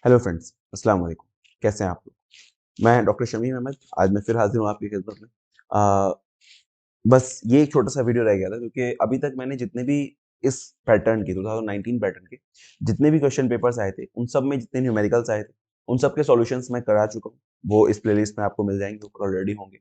Hello friends, अस्सलाम वालेकुम। कैसे हैं आप लोग? मैं डॉक्टर शमीम अहमद। आज मैं फिर हाजिर हूँ आपकी खिदमत में। बस ये एक छोटा सा वीडियो रह गया था क्योंकि अभी तक मैंने जितने भी इस पैटर्न के 2019 पैटर्न के जितने भी क्वेश्चन पेपर्स आए थे, उन सब में जितने न्यूमेरिकल्स आए थे, उन सब के सॉल्यूशंस मैं करा चुका हूँ। वो इस प्लेलिस्ट में आपको मिल जाएंगे, ऊपर ऑलरेडी होंगे।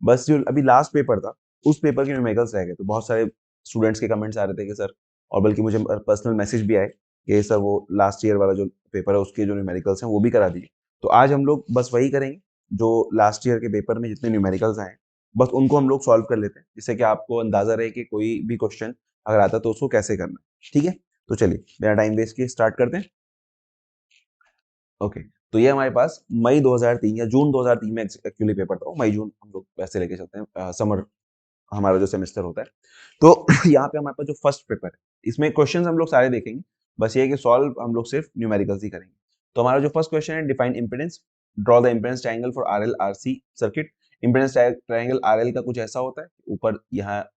बस जो अभी लास्ट पेपर था, उस पेपर के न्यूमेरिकल्स रह गए। तो बहुत सारे स्टूडेंट्स के कमेंट्स आ रहे थे कि सर, और बल्कि मुझे पर्सनल मैसेज भी आए कि सर वो लास्ट ईयर वाला जो पेपर है उसके जो न्यूमेरिकल्स हैं वो भी करा दीजिए। तो आज हम लोग बस वही करेंगे जो लास्ट ईयर के पेपर में जितने न्यूमेरिकल्स आए, बस उनको हम लोग सॉल्व कर लेते हैं, जिससे कि आपको अंदाजा रहे कि कोई भी क्वेश्चन अगर आता है तो उसको कैसे करना है। ठीक है, तो चलिए बिना टाइम वेस्ट किए स्टार्ट करते हैं। ओके, तो ये हमारे पास मई 2003 या जून 2003 में एक्चुअली पेपर था। मई जून हम लोग वैसे लेके चलते हैं, समर हमारा जो सेमेस्टर होता है। तो यहाँ पे हमारे पास जो फर्स्ट पेपर है, इसमें क्वेश्चन हम लोग सारे देखेंगे। बस ये है कि सॉल्व हम लोग सिर्फ न्यूमेरिकल्स ही करेंगे। तो हमारा जो फर्स्ट क्वेश्चन है, define impedance, draw the impedance triangle for RL RC circuit. Impedance triangle RL का कुछ ऐसा होता है, ऊपर यहाँ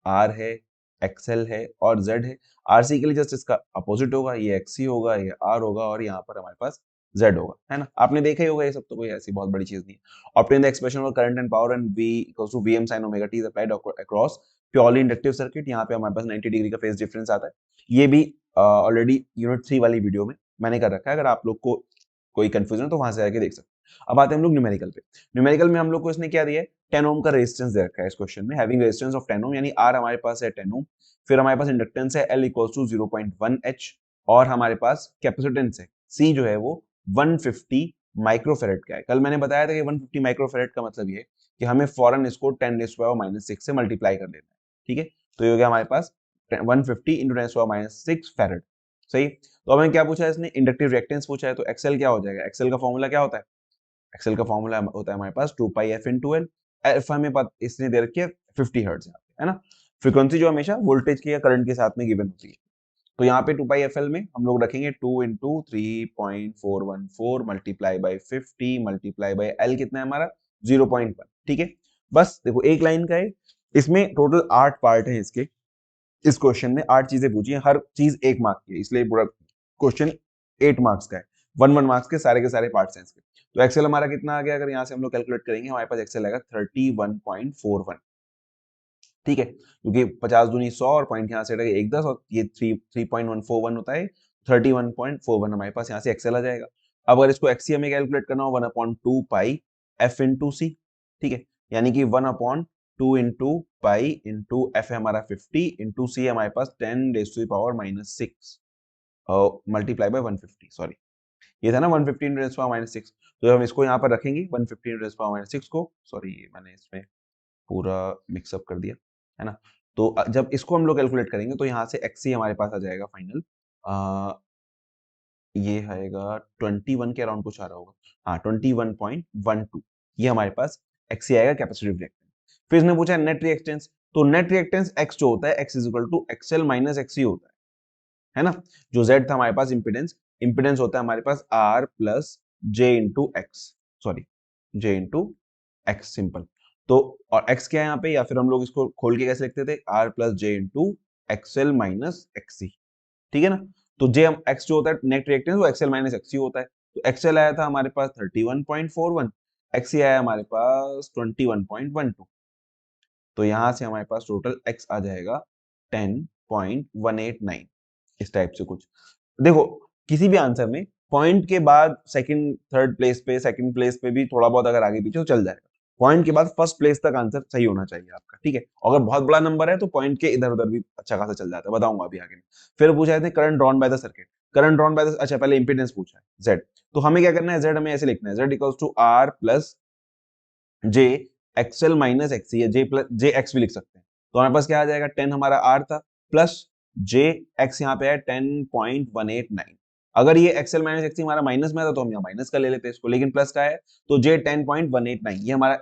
आर है, एक्सएल है और जेड है। आरसी के लिए जस्ट इसका अपोजिट होगा, ये एक्सी होगा, ये आर होगा और यहाँ पर हमारे पास जेड होगा, है ना। आपने देखा ही होगा, ये सब तो कोई ऐसी बहुत बड़ी चीज नहीं है। Obtain the expression for current and power and V equals to Vm sin omega t is applied across purely inductive circuit. यहाँ पे हमारे पास 90 डिग्री का फेज डिफरेंस आता है। ये भी ऑलरेडी यूनिट 3 वाली वीडियो में मैंने कर रखा है। अगर आप लोग को कोई कंफ्यूजन है तो वहां से आके देख सकते हैं। अब आते हैं हम लोग न्यूमेरिकल पे। न्यूमेरिकल में हम लोग को इसने क्या दिया है, 10 ओम का रेजिस्टेंस दे रखा है इस क्वेश्चन में। हैविंग रेजिस्टेंस ऑफ 10 ओम, यानी आर हमारे पास है 10 ओम। फिर हमारे पास इंडक्टेंस है L इक्वल्स टू 0.1 H, और हमारे पास कैपेसिटेंस है C जो है वो 150 माइक्रोफेरेड का है। कल मैंने बताया था कि 150 माइक्रोफेरेड का मतलब ये है कि हमें फौरन इसको 10⁻⁻⁶ से मल्टीप्लाई कर लेना है। ठीक है, तो ये हो गया हमारे पास 150 इंटू 10⁻⁻⁶ फेरेड। सही। तो हमें क्या पूछा है इसने, इंडक्टिव रिएक्टेंस पूछा है। तो एक्सएल क्या हो जाएगा, एक्सएल का फॉर्मूला क्या होता है, एक्सएल का फॉर्मूला होता है हमारे पास 2 पाई एफ इंटू एल। एफ हमें इसने दे रखी है 50 हर्ट्ज, है ना। फ्रीक्वेंसी जो हमेशा वोल्टेज की या करंट के साथ में गिवन होती है। तो यहाँ पे 2 पाई एफ एल में हम लोग रखेंगे 2 into 3.414 multiply by 50 multiply by L कितना है हमारा 0.1। ठीक है, बस देखो एक लाइन का है, इसमें टोटल 8 पार्ट है इसके। इस क्वेश्चन में 8 चीजें पूछी है, हर चीज 1 मार्क की है, इसलिए पूरा क्वेश्चन 8 मार्क्स का है। 1 मार्क्स के सारे पार्ट्स हैं इसके। तो एक्सेल हमारा कितना आ गया, अगर यहाँ से हम लोग कैलकुलेट करेंगे, हमारे पास एक्सेल आएगा 31.41। ठीक है, क्योंकि 50 दूनी 100 और पॉइंट यहाँ से हटेगा 1 10, और ये 3.141 होता है, 31.41 हमारे पास यहाँ से एक्सेल आ जाएगा। अब अगर इसको एक्सी हमें कैलकुलेट करना हो, 1/2 पाई एफ इंटू सी। ठीक है, यानी कि 1/2 इंटू पाई इंटू एफ है हमारा 50 इंटू सी हमारे पास 10⁻⁻⁶ मल्टीप्लाई बाय 150। सॉरी, ये था ना 150 इंटू 10⁻⁻⁶। तो हम इसको यहाँ पर रखेंगे 150 इंटू 10⁻⁻⁶ को, सॉरी मैंने इसमें पूरा मिक्सअप कर दिया, है ना। तो जब इसको हम लोग कैलकुलेट करेंगे तो यहाँ से एक्सी हमारे पास आ जाएगा फाइनल, ये आएगा 21 के अराउंड कुछ आ रहा होगा। हाँ, 21.12 ये हमारे पास एक्सी आएगा, कैपेसिटिव रिएक्टेंस। फिर इसने पूछा नेट रिएक्टेंस। तो नेट रिएक्टेंस एक्स जो होता है, X is equal to XL minus XC होता है ना। जो जेड था हमारे पास इम्पिडेंस, इम्पिडेंस होता है हमारे पास R plus J into X, sorry J into X simple. तो और एक्स क्या है यहाँ पे, या फिर हम लोग इसको खोल के कैसे लिखते थे, R plus J into XL minus XC. ठीक है ना। तो जे एक्स जो होता है नेट रिएक्टेंस, वो एक्सएल माइनस एक्सी होता है। तो एक्सएल आया था हमारे पास 31.41, एक्सी आया हमारे पास 21.12। तो यहां से हमारे पास टोटल एक्स आ जाएगा 10.189, इस टाइप से कुछ। देखो, किसी भी आंसर में पॉइंट के बाद सेकंड थर्ड प्लेस पे, सेकंड प्लेस पे भी थोड़ा बहुत अगर आगे पीछे तो चल जाएगा। पॉइंट के बाद फर्स्ट प्लेस तक आंसर सही होना चाहिए आपका। ठीक है, अगर बहुत बड़ा नंबर है तो पॉइंट के इधर उधर भी अच्छा खासा चल जाता है, बताऊंगा अभी आगे में। फिर पूछा है current drawn by the circuit. Current drawn by the, अच्छा पहले इंपीडेंस पूछा है जेड। तो हमें क्या करना है, जेड हमें ऐसे लिखना है, Z equals to R plus J XL minus XC, या जे प्लस जे एक्स भी लिख सकते हैं। तो हमारे पास क्या आ जाएगा, 10 हमारा आर था प्लस जे एक्स यहाँ पे है 10.189। अगर ये एक्सएल माइनस एक्सी हमारा माइनस में था तो हम यहाँ माइनस का ले लेते हैं इसको, लेकिन प्लस का है तो जे 10.189 ये हमारा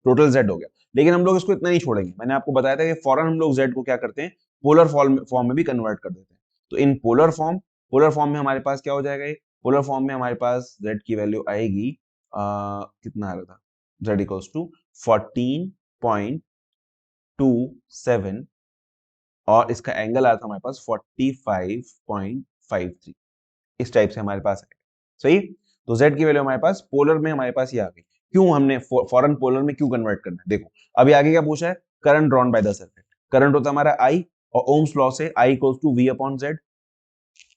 टोटल जेड हो गया। लेकिन हम लोग इसको इतना नहीं छोड़ेंगे, मैंने आपको बताया था कि फौरन हम लोग जेड को क्या करते हैं, पोलर फॉर्म में भी कन्वर्ट कर देते हैं। तो इन पोलर फॉर्म में हमारे पास क्या हो जाएगा, ये पोलर फॉर्म में हमारे पास जेड की वैल्यू आएगी, कितना आ रहा था, z equals to 14.27, और इसका एंगल आया था हमारे पास 45.53, इस टाइप से हमारे पास आएगा। सही। तो z की वैल्यू हमारे पास पोलर में हमारे पास ये आ गई। क्यों हमने फॉरन पोलर में क्यों कन्वर्ट करना है, देखो अभी आगे क्या पूछा है, current drawn by the circuit. Current होता है हमारा I, और ओम्स लॉ से I equals to V upon Z।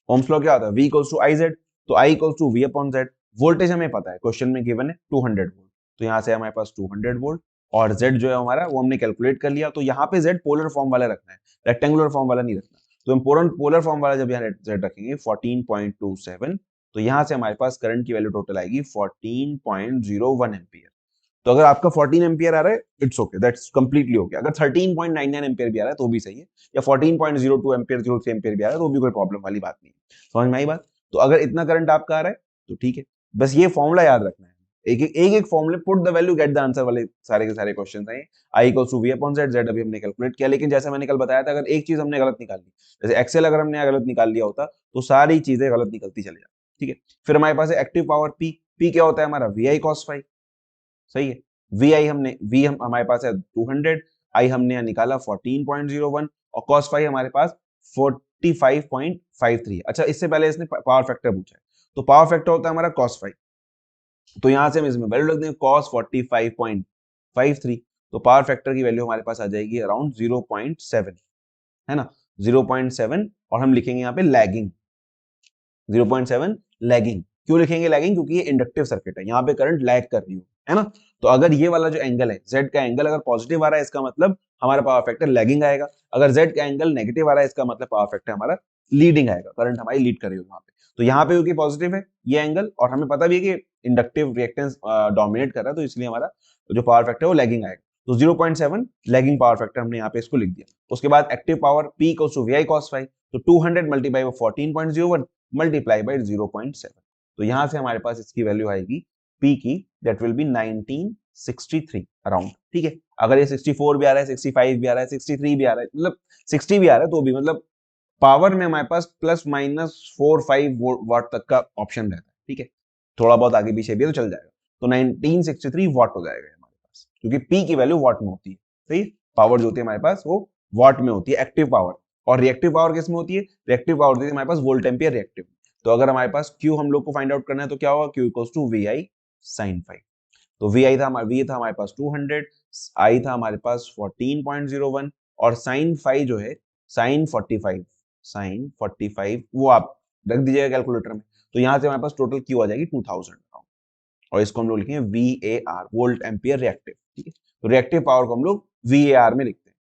Ohm's law क्या होता है, V इक्वल्स टू IZ, तो I equals to V upon Z। Voltage हमें पता है, क्वेश्चन में गिवन है 200 वोल्ट, तो यहाँ से हमारे पास 200 वोल्ट, और Z जो है हमारा वो हमने कैलकुलेट कर लिया। तो यहाँ पे Z पोलर फॉर्म वाला रखना है, रेक्टेंगुलर फॉर्म वाला नहीं रखना। तो हम पोलर फॉर्म वाला जब यहाँ Z रखेंगे 14.27, तो यहाँ से हमारे पास करंट की वैल्यू टोटल आएगी 14.01 एम्पियर। तो अगर आपका 14 एम्पियर आ रहा है, it's okay, that's completely okay. अगर 13.99 एम्पियर भी आ रहा है तो भी सही है, या 14.02 एम्पियर 03 एम्पियर भी आ रहा है तो भी कोई प्रॉब्लम वाली बात नहीं है। समझ में आई बात? तो अगर इतना करंट आपका आ रहा है तो ठीक है, बस ये फॉर्मूला याद रखना है। एक फॉर्मूले put the value get the answer वाले सारे के सारे क्वेश्चन हैं। I equals to V upon Z, Z अभी हमने कैलकुलेट किया, लेकिन जैसे मैंने कल बताया था, अगर एक चीज हमने गलत निकाल ली, जैसे एक्सेल अगर हमने गलत निकाल लिया होता तो सारी चीजें गलत निकलती चली जाती। ठीक है, फिर हमारे पास एक्टिव पावर पी। पी क्या होता है हमारा, वी आई कॉस फाई। सही है, वी आई हमने हमारे पास है 200, आई हमने यहाँ निकाला 14.01, और कॉस फाई हमारे पास 45.53। अच्छा, इससे पहले इसने पावर फैक्टर पूछा है, तो पावर फैक्टर होता है हमारा कॉस फाई, तो यहां से हम इसमें वैल्यू रख देंगे कॉस 45.53, तो पावर फैक्टर की वैल्यू हमारे पास आ जाएगी अराउंड 0.7, है ना, 0.7, और हम लिखेंगे यहाँ पे लैगिंग, 0.7 लैगिंग। क्यों लिखेंगे लैगिंग, क्योंकि ये इंडक्टिव सर्किट है, यहाँ पे करंट लैग कर रही है ना। तो अगर ये वाला जो एंगल है, Z का एंगल अगर पॉजिटिव आ रहा है, इसका मतलब हमारा पावर फैक्टर लैगिंग आएगा। अगर Z का एंगल नेगेटिव आ रहा है, इसका मतलब पावर फैक्टर हमारा लीडिंग आएगा, करंट हमारी लीड कर रही होगी वहां पे। तो यहाँ पे क्योंकि पॉजिटिव है ये एंगल, और हमें पता भी है कि इंडक्टिव रिएक्टेंस डोमिनेट कर रहा है, तो इसलिए हमारा जो पावर फैक्टर है वो लैगिंग आएगा। तो 0.7 लैगिंग पावर फैक्टर हमने यहाँ पे इसको लिख दिया। उसके बाद active power P equals to VI cos phi, तो 200 मल्टीप्लाई बाय 14.01 मल्टीप्लाई बाय 0.7, तो यहां से हमारे पास इसकी वैल्यू आएगी P की, दैट विल बी 1963 अराउंड। ठीक है, अगर ये 64 भी आ रहा है, 65 भी आ रहा है, 63 भी आ रहा है, मतलब 60 भी आ रहा है, तो भी मतलब पावर में हमारे पास प्लस माइनस 4-5 वाट तक का ऑप्शन रहता है। ठीक है, थोड़ा बहुत आगे पीछे भी है तो चल जाएगा, तो 1963 वाट हो जाएगा हमारे पास, क्योंकि P की वैल्यू वाट में होती है। सही, पावर जो होती है हमारे पास वो वाट में होती है, एक्टिव पावर। और रिएक्टिव पावर किस में होती है, रिएक्टिव पावर होती है हमारे पास वोल्ट एम्पियर रिएक्टिव। तो अगर हमारे पास Q हम लोग को फाइंड आउट करना है तो क्या होगा, Q equals to VI sin phi. तो VI था हमारा, V था हमारे पास 200, I था हमारे पास 14.01, और sin फाई जो है sin 45, sin 45 वो आप रख दीजिएगा कैलकुलेटर में। तो यहां से हमारे पास टोटल Q आ जाएगी 2000, और इसको हम लोग लिखेंगे VAR, वोल्ट एम्पियर रिएक्टिव। ठीक है, तो रिएक्टिव पावर को हम लोग VAR में लिखते हैं।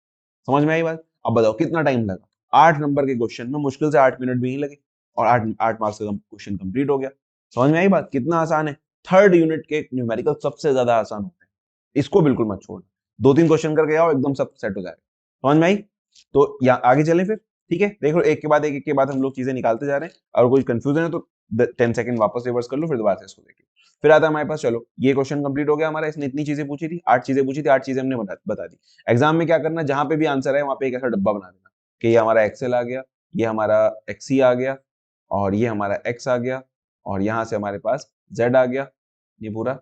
समझ में आई बात? अब बताओ कितना टाइम लगा, 8 नंबर के क्वेश्चन में मुश्किल से 8 मिनट भी नहीं लगे, और 8 मार्क्स का क्वेश्चन कंप्लीट हो गया। समझ में आई बात, कितना आसान है। थर्ड यूनिट के न्यूमेरिकल सबसे ज्यादा आसान होते हैं, इसको बिल्कुल मत छोड़ना। 2-3 क्वेश्चन करके आओ, एकदम सब सेट हो जाएगा। समझ में आई? तो या आगे चलें फिर। ठीक है, देखो एक के बाद एक के बाद हम लोग चीजें निकालते जा रहे हैं, और कोई कंफ्यूजन है तो 10 सेकंड वापस रिवर्स कर लो, फिर दोबारा से इसको देख लो। फिर आता है हमारे पास, चलो ये क्वेश्चन कंप्लीट हो गया हमारा, इसने इतनी चीजें पूछी थी, 8 चीजें पूछी थी, 8 चीजें हमने बता दी। एग्जाम में क्या करना, जहां पे भी आंसर है वहां पे एक ऐसा डब्बा बना देना कि ये हमारा एक्सएल आ गया, ये हमारा एक्सी आ गया, और ये हमारा एक्स आ गया, और यहाँ से हमारे पास जेड आ गया, ये पूरा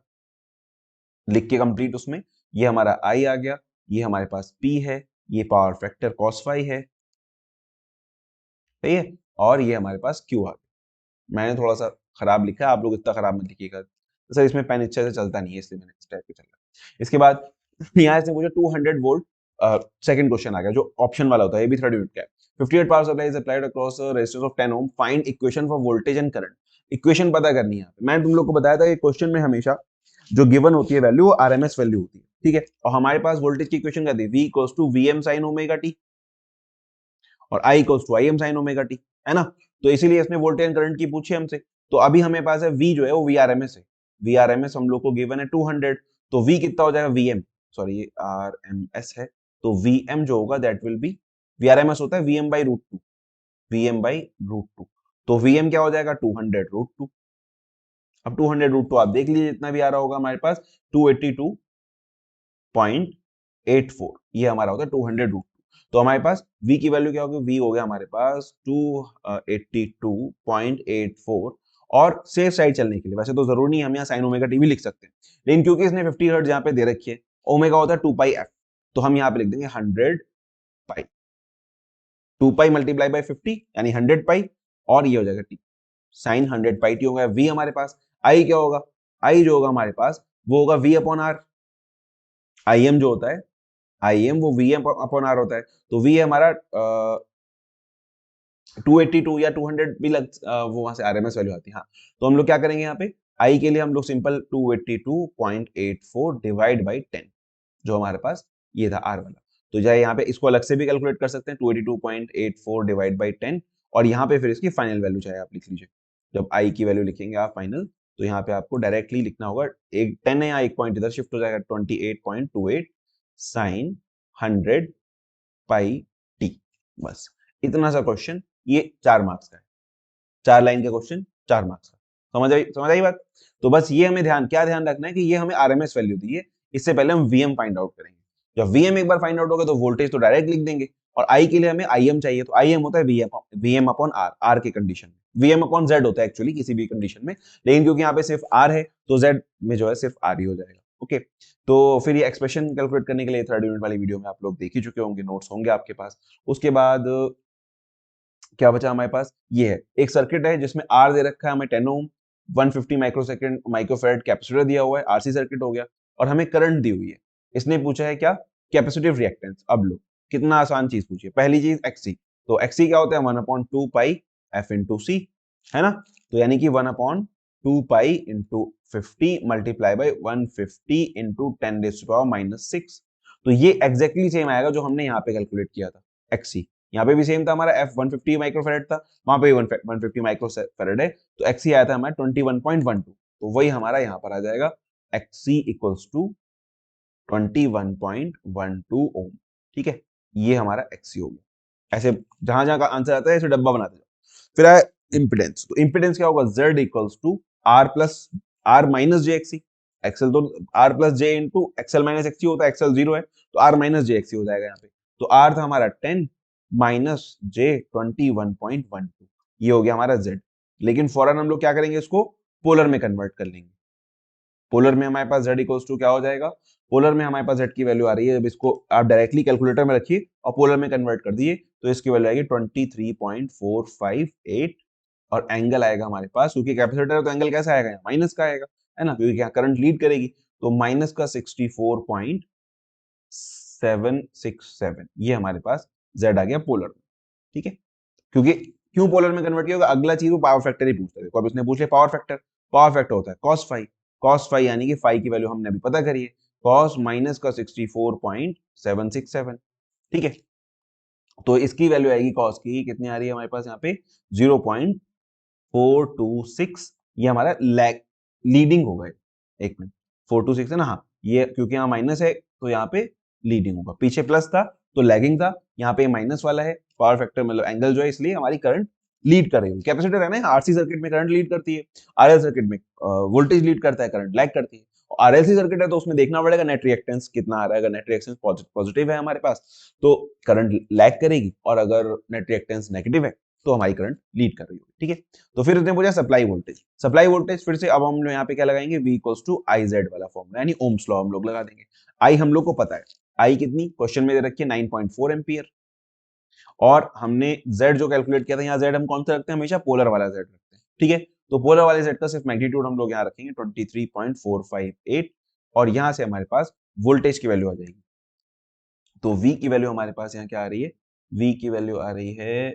लिख के कंप्लीट उसमें। ये हमारा आई आ गया, ये हमारे पास पी है, ये पावर फैक्टर कॉस फाई है, सही है, और ये हमारे पास क्यू आ गया। मैंने थोड़ा सा खराब लिखा है, आप लोग इतना खराब मत लिखिएगा, तो सर इसमें पेन अच्छे से चलता नहीं है, इसलिए मैंने इस टाइप के चल रहा है। इसके बाद यहाँ से मुझे 200 वोल्ट सेकंड क्वेश्चन आ गया, जो ऑप्शन वाला होता है, ये भी थर्ड यूनिट का है। 58 power supply is applied across resistance of 10 ohm, find equation for voltage and current. Equation पता करनी है। मैंने तुम लोग को बताया था कि क्वेश्चन में हमेशा जो गिवन होती है वैल्यू, वो आरएमएस वैल्यू होती है। ठीक है, और हमारे पास वोल्टेज की इक्वेशन क्या थी, V equals to VM sin omega t, और I equals to IM sin omega t, है ना। तो इसीलिए इसने वोल्टेज एंड करंट की पूछी हमसे। तो अभी हमें पास है V जो है वो VRMS है, VRMS हम लोग को गिवन है 200, तो V कितना हो जाएगा, VM, सॉरी ये RMS है, तो VM जो होगा दैट विल बी, VRMS होता है VM by root two, VM by root two, तो VM क्या हो जाएगा 200 रूट टू। अब 200 रूट टू आप देख लीजिए जितना भी आ रहा होगा हमारे पास, 282.84, ये हमारा होता है 200 रूट। तो हमारे पास v की वैल्यू क्या होगी, v हो गया हमारे पास 282.84, और सेफ साइड चलने के लिए, वैसे तो जरूरी नहीं हम यहाँ साइन ओमेगा टी भी लिख सकते हैं, लेकिन क्योंकि इसने 50 हर्ट्ज यहाँ पे दे रखी है, ओमेगा होता है 2 पाई एफ, तो हम यहाँ पे लिख देंगे 100 पाई, 2 पाई मल्टीप्लाई बाई 50 यानी 100 पाई, और ये हो जाएगा टी। साइन 100 पाई टी होगा। वी हमारे पास आई क्या होगा, आई जो होगा हमारे पास वो होगा V upon R. I M जो होता है, आई एम वो वी एम अपॉन आर होता है। तो वी हमारा 282 या 200 भी वो वहां से आरएमएस वैल्यू आती है। हाँ, तो हम लोग क्या करेंगे यहाँ पे, आई के लिए हम लोग सिंपल 282.84 डिवाइड बाई 10 जो हमारे पास ये था आर वाला। तो जाए यहाँ पे इसको अलग से भी कैलकुलेट कर सकते हैं, 282.84 डिवाइड बाई 10, और यहाँ पे फिर इसकी फाइनल वैल्यू चाहे आप लिख लीजिए। जब आई की वैल्यू लिखेंगे आप फाइनल, तो यहाँ पे आपको डायरेक्टली लिखना होगा, एक 10 है यहाँ, एक पॉइंट इधर शिफ्ट हो जाएगा, 28.28 साइन 100 पाई टी। बस इतना सा क्वेश्चन, ये 4 मार्क्स का है, 4 लाइन का क्वेश्चन, 4 मार्क्स का। समझ आई बात। तो बस ये हमें क्या ध्यान रखना है कि ये हमें आरएमएस वैल्यू दी है, इससे पहले हम वीएम फाइंड आउट करेंगे। जब वीएम एक बार फाइंड आउट होगा तो वोल्टेज तो डायरेक्ट लिख देंगे, और आई के लिए हमें आईएम चाहिए, तो आईएम होता है वीएम अपॉन आर, आर के कंडीशन में वीएम अपॉन जेड होता है एक्चुअली किसी भी कंडीशन में, लेकिन क्योंकि यहाँ पे सिर्फ आर है तो जेड में जो है सिर्फ आर ही हो जाएगा। ओके, तो फिर ये एक्सप्रेशन कैलकुलेट करने के लिए 3rd यूनिट वाली वीडियो में आप लोग देख ही चुके होंगे, नोट्स होंगे आपके पास। उसके बाद क्या बचा हमारे पास, ये है एक सर्किट है जिसमें आर दे रखा है हमें 10 ओम, 150 माइक्रोसेकंड माइक्रोफैराड कैपेसिटर दिया हुआ है, आरसी सर्किट हो गया, और हमें करंट दी हुई है। इसने पूछा है क्या, कैपेसिटिव रिएक्टेंस। अब लो कितना आसान चीज पूछी है, पहली चीज एक्सी, तो एक्सी क्या होता है 1/2 पाई एफ इंटू सी, है ना। तो यानी कि 1/2 pi into 50 multiply by 150 into 10⁻⁻⁶। तो ये एग्जैक्टली सेम आएगा जो हमने यहाँ पे कैलकुलेट किया था एक्सी। यहाँ पे भी सेम था हमारा, एफ 150 माइक्रोफेरेड था, वहां पे 150 माइक्रोफेरेड है, तो एक्सी आया था हमारा 21.12, तो वही हमारा यहाँ पर आ जाएगा, एक्सी इक्वल्स टू 21.12 ओम। ठीक है, ये हमारा एक्सी हो गया। ऐसे जहां जहां का आंसर आता है ऐसे डब्बा बनाते जाओ। फिर आया इंपिडेंस, तो इंपिडेंस क्या होगा, Z equals to R plus R minus J XC. XL तो R plus J into XL minus XC होता है, एक्सएल 0 है तो आर माइनस जे एक्सी हो जाएगा यहाँ पे। तो आर था हमारा 10 माइनस जे 21.12, ये हो गया हमारा जेड। लेकिन फौरन हम लोग क्या करेंगे, इसको पोलर में कन्वर्ट कर लेंगे। पोलर में हमारे पास z इक्वल्स टू क्या हो जाएगा, पोलर में हमारे पास z की वैल्यू आ रही है, जब इसको आप डायरेक्टली कैलकुलेटर में रखिए और पोलर में कन्वर्ट कर दिए तो इसकी वैल्यू आएगी 23.458, और एंगल आएगा हमारे पास, क्योंकि कैपेसिटर है तो एंगल कैसा आएगा, यहाँ माइनस का आएगा, है ना, क्योंकि यहाँ करंट लीड करेगी, तो माइनस का 64.767, ये हमारे पास z आ गया पोलर में। ठीक है, क्योंकि क्यों पोलर में कन्वर्ट किया होगा, अगला चीज वो पावर फैक्टर ही पूछता है। देखो अब इसने पूछ लिया पावर फैक्टर, पावर फैक्टर होता है cos फाई, cos फाई यानी कि फाई की वैल्यू हमने अभी पता करी है, cos माइनस का 64.767। ठीक है, तो इसकी वैल्यू आएगी cos की, कितनी आ रही है हमारे पास यहाँ पे 0.426, ये हमारा लैग लीडिंग होगा। एक मिनट, 426 है ना, हाँ, ये क्योंकि यहाँ माइनस है तो यहाँ पे लीडिंग होगा, पीछे प्लस था तो लैगिंग था, यहाँ पे माइनस वाला है, पावर फैक्टर मतलब एंगल जो है, इसलिए हमारी करंट लीड कर रही है। कैपेसिटर है ना, आरसी सर्किट में करंट लीड करती है, आरएल सर्किट में वोल्टेज लीड करता है, करंट लैग करती है। आरएलसी सर्किट है तो उसमें देखना पड़ेगा नेट रिएक्टेंस कितना आ रहा है, अगर नेट रिएक्टेंस पॉजिटिव है हमारे पास तो करंट लैग करेगी, और अगर नेट रिएक्टेंस नेगेटिव है तो हमारी करंट लीड कर रही होगी। ठीक है, तो फिर उसने पूछा सप्लाई वोल्टेज, सप्लाई वोल्टेज फिर से अब हम लोग यहाँ पे क्या लगाएंगे, V equals to I Z वाला फॉर्मूला, यानी ओम्स लॉ हम लोग लगा देंगे। आई हम लोग को पता है, आई कितनी क्वेश्चन में दे रखी है 9.4 एम्पियर, और हमने Z जो कैलकुलेट किया था, यहाँ Z हम कौन सा रखते हैं, हमेशा पोलर वाला Z रखते हैं। ठीक है, तो पोलर वाले Z का सिर्फ मैग्नीट्यूड हम लोग यहाँ रखेंगे 23.458, और यहाँ से हमारे पास वोल्टेज की वैल्यू आ जाएगी। तो V की वैल्यू हमारे पास यहाँ क्या आ रही है, V की वैल्यू आ रही है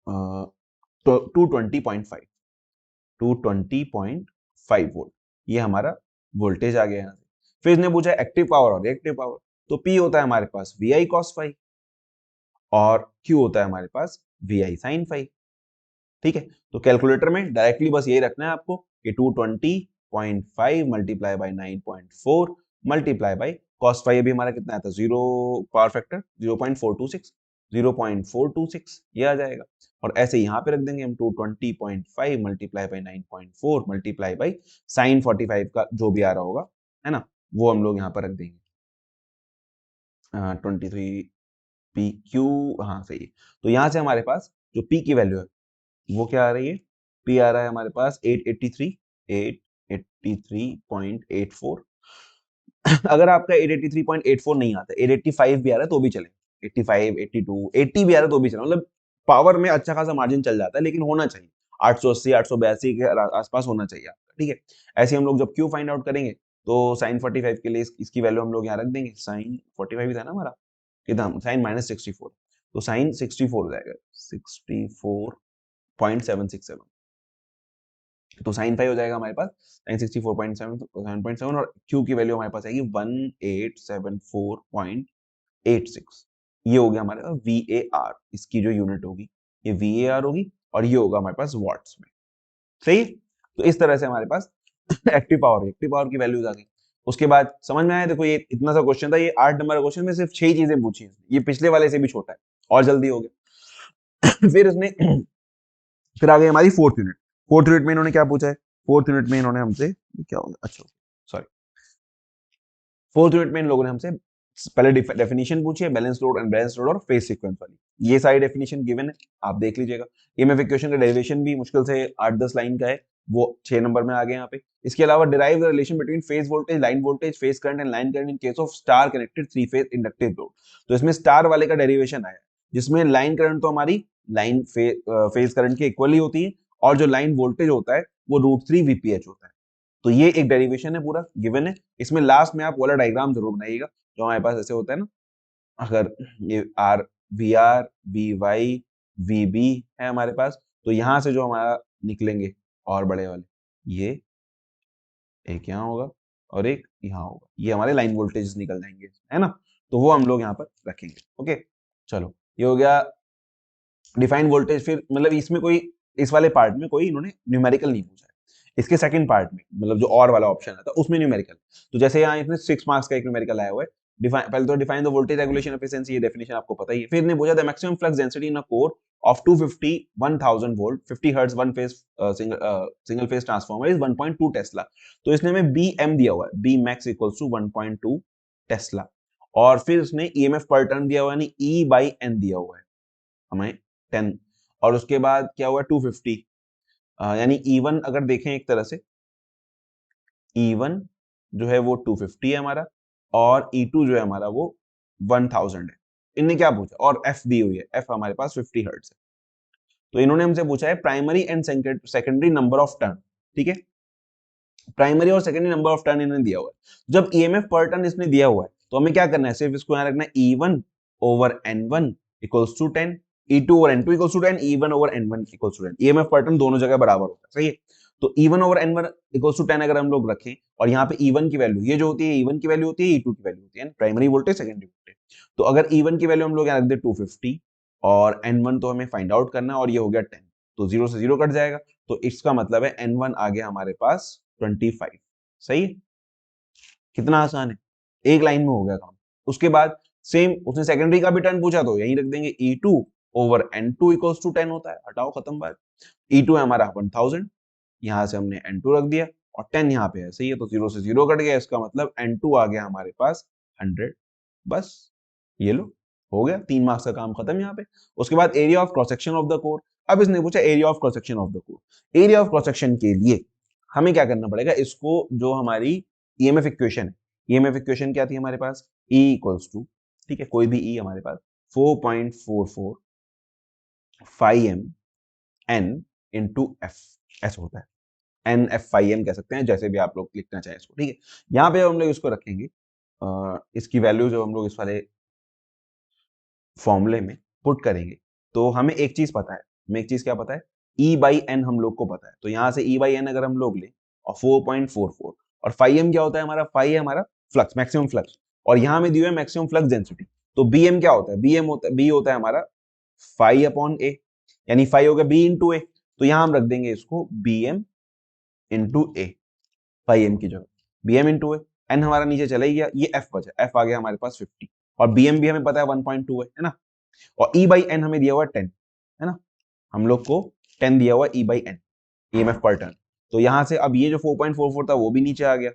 220.5 वोल्ट, ये हमारा वोल्टेज आ गया यहाँ से। फिर इसने पूछा एक्टिव पावर और रिएक्टिव पावर, तो P होता है हमारे पास VI cos फाई, और Q होता है हमारे पास VI sin फाई। ठीक है, तो कैलकुलेटर में डायरेक्टली बस यही रखना है आपको कि 220.5 multiply by 9.4 multiply by cos phi, अभी हमारा कितना आता है, जीरो पावर फैक्टर 0.426 ये आ जाएगा, और ऐसे यहाँ पे रख देंगे हम 220.5 multiply by 9.4 multiply by sine 45 का जो भी आ रहा होगा, है ना, वो हम लोग यहाँ पर रख देंगे 23 पी क्यू, हाँ सही है। तो यहाँ से हमारे पास जो पी की वैल्यू है वो क्या आ रही है, पी आ रहा है हमारे पास 883.84। अगर आपका 883.84 नहीं आता, 885 भी आ रहा है तो भी चले, 85, 82, 80 भी आ रहा है तो भी चले, मतलब पावर में अच्छा खासा मार्जिन चल जाता है, लेकिन होना चाहिए। 880 882 के आसपास होना चाहिए आपका, ठीक है। ऐसे हम लोग जब क्यू फाइंड आउट करेंगे तो साइन 45 के लिए इसकी वैल्यू हम लोग यहाँ रख देंगे, साइन 45 ही था ना हमारा, कितना साइन -64, तो साइन 64 हो जाएगा 64.767, तो साइन 5 हो जाएगा हमारे पास साइन 64.7 और क्यू की वैल्यू हमारे पास आएगी 1874.86। ये हो गया हमारे पास VAR, इसकी जो यूनिट होगी ये VAR होगी और ये होगा हमारे पास वॉट्स में, सही। तो इस तरह से हमारे पास एक्टिव पावर की वैल्यूज आ गई। उसके बाद समझ में आया, देखो ये इतना सा क्वेश्चन था, ये 8 नंबर का क्वेश्चन में सिर्फ 6 चीजें पूछी हैं, ये पिछले वाले से भी छोटा है और जल्दी हो गया। फिर इसने फिर आ गई हमारी फोर्थ यूनिट। फोर्थ यूनिट में इन्होंने क्या पूछा है, फोर्थ यूनिट में इन्होंने हमसे क्या होगा, अच्छा सॉरी, फोर्थ यूनिट में इन लोगों ने हमसे पहले डेफिनेशन पूछी है, बैलेंस लोड, अनबैलेंस लोड और फेज सीक्वेंस वाली, ये सारी डेफिनेशन गिवन है, आप देख लीजिएगा। ईएमएफ इक्वेशन का डेरिवेशन भी मुश्किल से 8-10 लाइन का है, वो 6 नंबर में आ गए यहाँ पे। इसके अलावा derive the relation between phase voltage, line voltage, phase current and line current in case of star connected three phase inductive load. तो इसमें स्टार वाले का डेरिवेशन आया, जिसमें लाइन करंट तो हमारी लाइन फेज करंट के इक्वली होती है और जो लाइन वोल्टेज होता है वो √3 VPH होता है। तो ये एक डेरिवेशन है, पूरा गिवन है। इसमें लास्ट में आप वाला डायग्राम जरूर बनाइएगा जो हमारे पास ऐसे होता है ना, अगर ये आर VR VY VB है हमारे पास, तो यहां से जो हमारा निकलेंगे और बड़े वाले, ये एक यहाँ होगा और एक यहाँ होगा, ये हमारे लाइन वोल्टेज निकल जाएंगे, है ना। तो वो हम लोग यहाँ पर रखेंगे, ओके। चलो ये हो गया डिफाइन वोल्टेज। फिर मतलब इसमें कोई, इस वाले पार्ट में कोई इन्होंने न्यूमेरिकल नहीं पूछा है। इसके सेकंड पार्ट में मतलब जो और वाला ऑप्शन आता है उसमें न्यूमेरिकल, तो जैसे यहाँ इसमें 6 मार्क्स का एक न्यूमेरिकल आया हुआ है। डिफाइन, पहले तो define the voltage regulation efficiency, ये डेफिनेशन आपको पता ही है। फिर ने पूछा the maximum flux density in a core of 250 1000 volt 50 hertz one phase single phase transformer is 1.2 tesla. तो इसने हमें BM दिया हुआ है, B max equals to 1.2 tesla. और फिर उसने EMF पर टर्न दिया हुआ है, यानी E/N दिया हुआ है हमें 10। और उसके बाद क्या हुआ 250, यानी E1 अगर देखें एक तरह से, E1 जो है वो 250 है हमारा और E2 जो है हमारा वो 1000 है। इनने क्या पूछा, और F दी हुई है, F हमारे पास 50 हर्ट्ज है। तो इन्होंने हमसे पूछा है primary and secondary number of turn, ठीक है। प्राइमरी और सेकेंडरी नंबर ऑफ टर्न इन्होंने दिया हुआ है। जब EMF पर टर्न इसने दिया हुआ है तो हमें क्या करना है, सिर्फ इसको यहाँ रखना है E1 over N1 equals to 10, E2 over N2 equals to 10, E1 over N1 equals to 10। EMF पर टर्न दोनों जगह बराबर होता है, सही है। तो E1 over N1 equals to 10 अगर हम लोग रखें और यहाँ पे E1 की वैल्यू ये जो होती है, E1 की वैल्यू होती है, E2 की वैल्यू होती है, प्राइमरी वोल्टेज सेकेंडरी वोल्टेज। तो अगर E1 की वैल्यू हम लोग यहाँ रख दे 250 और N1 तो हमें फाइंड आउट करना है और ये हो गया 10, तो 0 से 0 कट जाएगा, तो इसका मतलब है N1 आ गया हमारे पास 25, सही है। कितना आसान है, एक लाइन में हो गया काम। उसके बाद सेम उसने सेकेंडरी का भी टर्न पूछा तो यही रख देंगे, E2 over N2 equals to 10 होता है, हटाओ खत्म बात। E2 है हमारा 1000, यहां से हमने N2 रख दिया और 10 यहाँ पे है, सही है। तो 0 से 0 कट गया, इसका मतलब N2 आ गया हमारे पास 100, बस ये लो, हो गया 3 मार्क्स का काम खत्म यहाँ पे। उसके बाद area of cross section of the core. अब इसने पूछा area of cross section of the core. Area of cross section के लिए हमें क्या करना पड़ेगा, इसको जो हमारी ईएमएफ इक्वेशन है, ईएमएफ इक्वेशन क्या थी हमारे पास, E इक्वल्स टू, ठीक है, कोई भी E हमारे पास 4.44 five M N into F, ऐसा होता है। NF5M कह सकते हैं, जैसे भी आप लोग लिखना चाहें इसको, ठीक है। यहाँ पे हम लोग इसको रखेंगे, इसकी वैल्यू जब हम लोग इस वाले फॉर्मूले में पुट करेंगे तो हमें एक चीज पता है, हमें एक चीज क्या पता है, E/N हम लोग को पता है। तो यहाँ से E/N अगर हम लोग ले और 4.44 और 5M क्या होता है हमारा, 5 है हमारा फ्लक्स, मैक्सिमम फ्लक्स, और यहाँ में दिया है मैक्सिमम फ्लक्स डेंसिटी। तो BM क्या होता है, BM होता है, B होता है हमारा 5/A, यानी 5 हो गया B इंटू A। तो यहाँ हम रख देंगे इसको BM इंटू A, 5M की जगह BM इंटू A। N हमारा नीचे चला ही गया, ये F बचा, F आ गया हमारे पास 50 और BM भी हमें पता है 1.2 है ना। और E/N हमें दिया हुआ 10 है ना, हम लोग को 10 दिया हुआ E/N, EMF पर टर्न। तो यहां से अब ये जो 4.44 था वो भी नीचे आ गया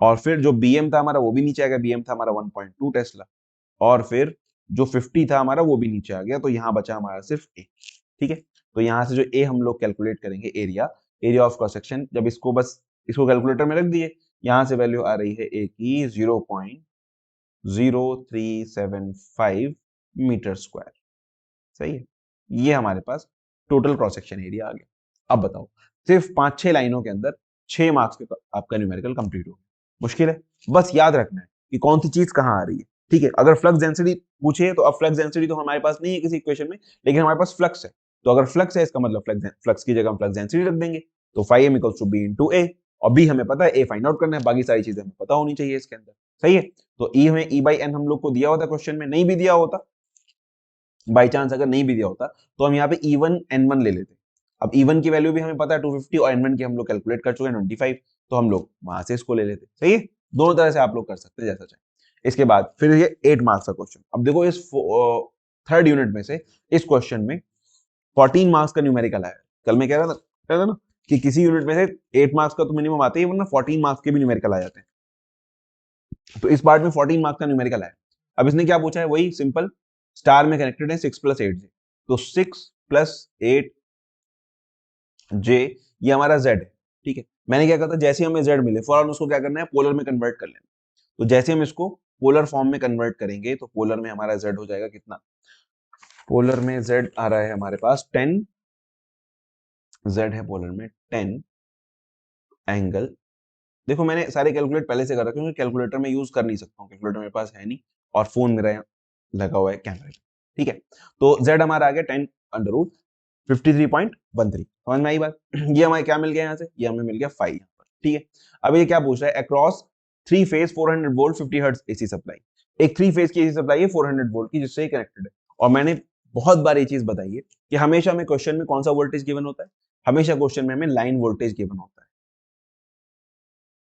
और फिर जो BM था हमारा वो भी नीचे आ गया, BM था हमारा 1.2 टेस्ला और फिर जो 50 था हमारा वो भी नीचे आ गया। तो यहाँ बचा हमारा सिर्फ A, ठीक है। तो यहाँ से जो A हम लोग कैलकुलेट करेंगे, area, area of cross section, जब इसको बस इसको कैलकुलेटर में रख दिए, यहाँ से वैल्यू आ रही है A की 0.0375 मीटर स्क्वायर, सही है। ये हमारे पास टोटल क्रॉस सेक्शन एरिया आ गया। अब बताओ, सिर्फ 5-6 लाइनों के अंदर 6 मार्क्स के आपका न्यूमेरिकल कंप्लीट हो गया। मुश्किल है, बस याद रखना है कि कौन सी चीज कहाँ आ रही है। ठीक है, अगर फ्लक्स डेंसिटी पूछे तो अब फ्लक्स डेंसिटी तो हमारे पास नहीं है किसी इक्वेशन में, लेकिन हमारे पास फ्लक्स है। तो अगर फ्लक्स है इसका मतलब फ्लक्स की जगह हम फ्लक्स डेंसिटी रख देंगे, तो phi M equals to B into A, और बी हमें पता है, ए फाइंड आउट करना है, बाकी सारी चीजें हमें पता होनी चाहिए इसके अंदर। सही है, तो ई हमें ई बाई एन हम लोग को दिया होता क्वेश्चन में, नहीं भी दिया होता, बाई चांस अगर नहीं भी दिया होता तो हम यहाँ पे E1 N1 ले लेते। अब E1 की वैल्यू भी हमें पता है 250 और N1 की हम लोग कैलकुलेट कर चुके हैं 25, तो हम लोग वहां से इसको ले लेते। सही है, दोनों तरह से आप लोग कर सकते हैं जैसा चाहे। इसके बाद फिर ये 8 मार्क्स का क्वेश्चन। अब देखो इस थर्ड यूनिट में से इस क्वेश्चन में 14 मार्क्स का न्यूमेरिकल आया। कल मैं कह रहा था ना कि किसी यूनिट में से 8 मार्क्स का तो मिनिमम आते ही, वरना 14 मार्क्स के भी न्यूमेरिकल आ जाते हैं। तो इस पार्ट में 14 मार्क्स का न्यूमेरिकल आया। अब इसने क्या पूछा है, वही सिंपल, स्टार में कनेक्टेड है 6 + 8 तो 6 + 8 जे, ये हमारा z है। ठीक है, मैंने क्या कहा था, जैसे हमें z मिले फौरन उसको क्या करना है, पोलर में कन्वर्ट कर लेना। तो जैसे हम इसको पोलर फॉर्म में कन्वर्ट करेंगे तो पोलर में हमारा z हो जाएगा कितना, पोलर में z आ रहा है हमारे पास 10, z है पोलर में 10 एंगल। देखो मैंने सारे कैलकुलेट पहले से कर रखे हैं, कैलकुलेटर में यूज कर नहीं सकता हूँ, कैलकुलेटर मेरे पास है नहीं, और फोन मेरा यहाँ लगा हुआ है कैमरे। ठीक है, तो z हमारा आ गया 10 अंडर रूट 53.13। समझ में आई बात? ये हमें क्या मिल गया यहाँ से, ये हमें मिल गया 5 यहाँ पर। ठीक है, अब ये क्या पूछ रहा है, across 3 phase 400 volt 50 hertz AC supply. एक 3 फेज की एसी सप्लाई है 400 वोल्ट की, जिससे कनेक्टेड है। और मैंने बहुत बार ये चीज बताई है कि हमेशा हमें क्वेश्चन में कौन सा वोल्टेज गिवन होता है, हमेशा क्वेश्चन में हमें लाइन वोल्टेज गिवन होता है।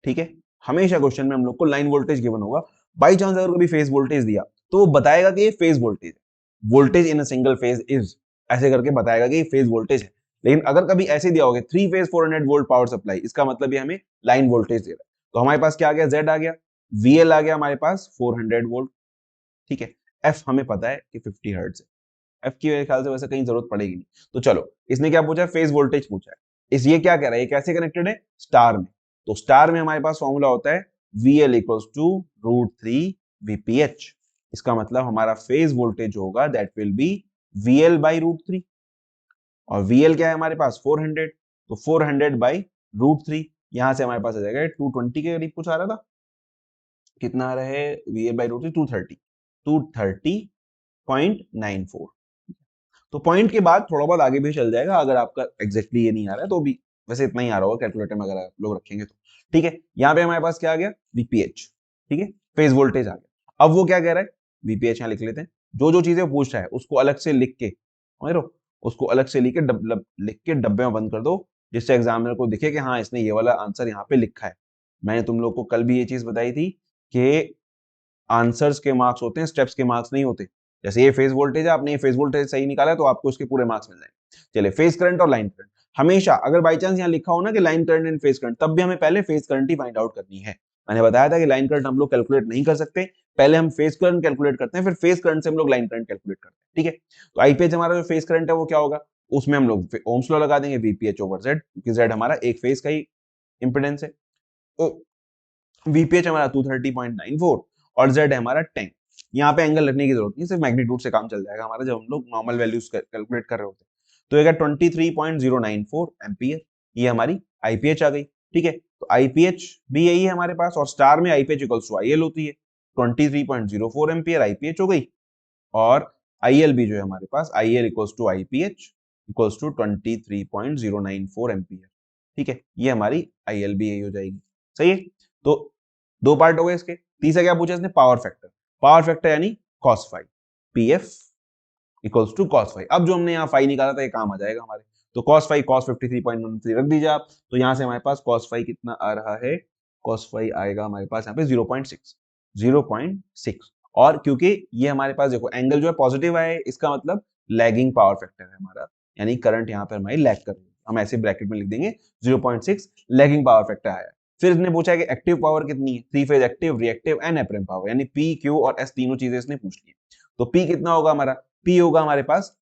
ठीक है, हमेशा क्वेश्चन में हम लोग को लाइन वोल्टेज गिवन होगा। बाई चांस अगर कभी फेज वोल्टेज दिया तो वो बताएगा कि ये फेज वोल्टेज है, voltage in a single phase is, ऐसे करके बताएगा कि ये फेज वोल्टेज है। लेकिन अगर कभी ऐसे दिया होगा 3 फेज 400 वोल्ट पावर सप्लाई, इसका मतलब ये हमें लाइन वोल्टेज दे रहा है। तो हमारे पास क्या आ गया, जेड आ गया, वीएल आ गया हमारे पास 400 वोल्ट। ठीक है, एफ हमें पता है कि 50 हर्ट्ज है, एफ की मेरे ख्याल से वैसे कहीं जरूरत पड़ेगी नहीं। तो चलो, इसने क्या पूछा है, फेज वोल्टेज पूछा है। इस ये क्या कह रहा है, ये कैसे कनेक्टेड है, स्टार में। तो स्टार में हमारे पास फॉर्मूला होता है VL इक्वल्स टू √3 VPH। इसका मतलब हमारा फेज वोल्टेज होगा that will be VL by √3, और VL क्या है हमारे पास 400, तो 400 बाई √3, यहां से हमारे पास आ जाएगा 220 के करीब कुछ आ रहा था, कितना आ रहा है VL बाई √3, 230.94। तो पॉइंट के बाद थोड़ा बहुत आगे भी चल जाएगा, अगर आपका एग्जैक्टली ये नहीं आ रहा है तो भी वैसे इतना ही आ रहा होगा कैलकुलेटर में अगर आप लोग रखेंगे तो। ठीक है, यहाँ पे हमारे पास क्या आ गया, VPH। ठीक है, फेज वोल्टेज आ गया। अब वो क्या कह रहा है, VPH यहाँ लिख लेते हैं, जो जो चीजें पूछ रहा है उसको अलग से लिख के, समझ लो, उसको अलग से लिख के डब्बे में बंद कर दो, जिससे एग्जामिनर को दिखे कि हाँ इसने ये वाला आंसर यहाँ पे लिखा है। मैंने तुम लोग को कल भी ये चीज बताई थी कि आंसर्स के मार्क्स होते हैं, स्टेप्स के मार्क्स नहीं होते। जैसे ये फेज वोल्टेज है, आपने ये फेज वोल्टेज सही निकाला तो आपको इसके पूरे मार्क्स मिल जाएंगे। चलिए, फेज करंट और लाइन करंट, हमेशा अगर बाई चांस यहाँ लिखा हो ना कि line current and phase current, तब भी हमें पहले फेज करंट ही फाइंड आउट करनी है। मैंने बताया था कि लाइन करंट हम लोग कैलकुलेट नहीं कर सकते, पहले हम फेज करंट कैलकुलेट करते हैं, फिर फेज करंट से हम लोग लाइन करंट कैलकुलेट करते हैं। ठीक है, तो आईपीएच हमारा जो फेज करंट है वो क्या होगा, उसमें हम लोग ओम्स लॉ लगा देंगे, वीपीएच ओवर जेड, क्योंकि जेड हमारा एक फेज का ही इंपेडेंस है। तो वीपीएच हमारा 230.94 और जेड है हमारा 10। यहाँ पे एंगल रखने की जरूरत नहीं, सिर्फ मैग्नीट्यूड से काम चल जाएगा हमारा, जब हम लोग नॉर्मल वैल्यूज कैलकुलेट कर रहे होते हैं। तो ये 23.094 एम्पियर, ये हमारी आईपीएच आ गई। ठीक है, तो आईपीएच भी यही है हमारे पास, और स्टार में आईपीएच इक्वल्स टू आईएल होती है, 23.04 एम्पियर आईपीएच हो गई, और आईएल भी जो है हमारे पास, IL equals to IPH equals to 23.094 ampere. ठीक है, ये हमारी आईएल भी यही हो जाएगी। सही है, तो दो पार्ट हो गए इसके। तीसरा क्या पूछा इसने, पावर फैक्टर। पावर फैक्टर यानी cos phi, PF equals to cos phi. अब जो हमने यहाँ फाई निकाला था ये काम आ जाएगा हमारे, तो cos फाई cos 53.13 रख दीजिए आप, तो यहाँ से हमारे पास cos फाई कितना आ रहा है, cos फाई आएगा हमारे पास यहाँ पे 0.6। और क्योंकि ये हमारे पास देखो एंगल जो है पॉजिटिव है, इसका मतलब लैगिंग पावर फैक्टर है हमारा, यानी करंट यहाँ पर हमारी लैग कर रही है, हम ऐसे ब्रैकेट में लिख देंगे 0.6 लैगिंग पावर फैक्टर आया। फिर इसने पूछा कि एक्टिव पावर कितनी है, three phase active, reactive and apparent power, यानी पी क्यू और एस तीनों चीजें इसने पूछ ली। तो पी कितना होगा हमारा, पी होगा हमारे पास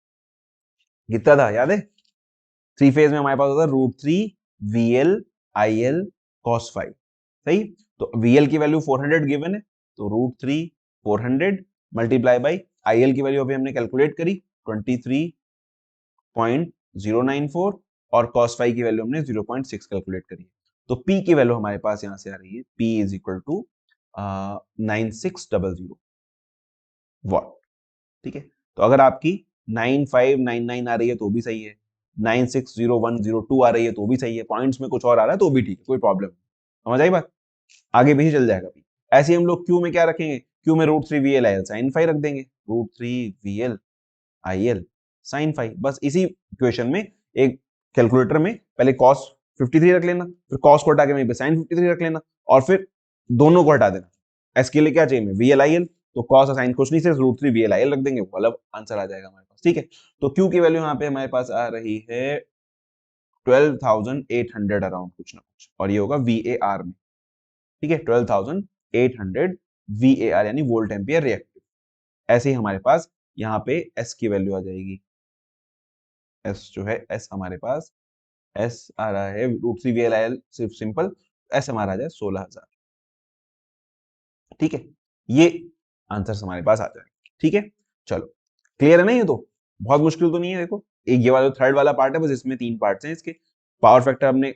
कितना था याद है, थ्री फेज में हमारे पास होता है √3 VL IL cos फाई। सही, तो VL की वैल्यू 400 गिवन है, तो √3 400 मल्टीप्लाई बाई IL की वैल्यू अभी हमने कैलकुलेट करी 0.094 और cos फाई की वैल्यू हमने 0.6 कैलकुलेट करी है। तो P की वैल्यू हमारे पास यहां से आ रही है, P is equal to 9600 watt. ठीक है, तो अगर आपकी 9599 आ रही है तो भी सही है, 960102 आ रही है तो भी सही है, पॉइंट्स में कुछ और आ रहा है तो भी ठीक है, कोई प्रॉब्लम नहीं। समझ आई बात? आगे भी चल जाएगा। ऐसे ही हम लोग क्यू में क्या रखेंगे, क्यू में √3 VL IL sin फाई रख देंगे, √3 VL IL sin फाई। बस इसी इक्वेशन में एक कैलकुलेटर में पहले cos 53 रख लेना, फिर cos को हटा के वहीं पे sin 53 रख लेना, और फिर दोनों को हटा देना। एस के लिए क्या चाहिए, VLIL, तो cos और sin कुछ नहीं, सिर्फ √3 VLIL रख देंगे, वो अलग आंसर आ जाएगा हमारे पास। ठीक है, तो क्यू की वैल्यू यहाँ पे हमारे पास आ रही है 12,800 अराउंड कुछ ना कुछ, और ये होगा VAR में। ठीक है, 12,800 VAR यानी वोल्ट एम्पियर रिएक्टिव। ऐसे ही हमारे पास यहाँ पे एस की वैल्यू आ जाएगी, एस जो है, एस हमारे पास एस आ रहा है √3 VLIL, सिर्फ सिंपल एस हमारा आ जाए 16,000। ठीक है, ये आंसर हमारे पास आ जाएगा। ठीक है, चलो क्लियर है ना? ये तो बहुत मुश्किल तो नहीं है। देखो, एक ये वाला थर्ड वाला पार्ट है, बस इसमें 3 पार्ट्स हैं इसके। पावर फैक्टर हमने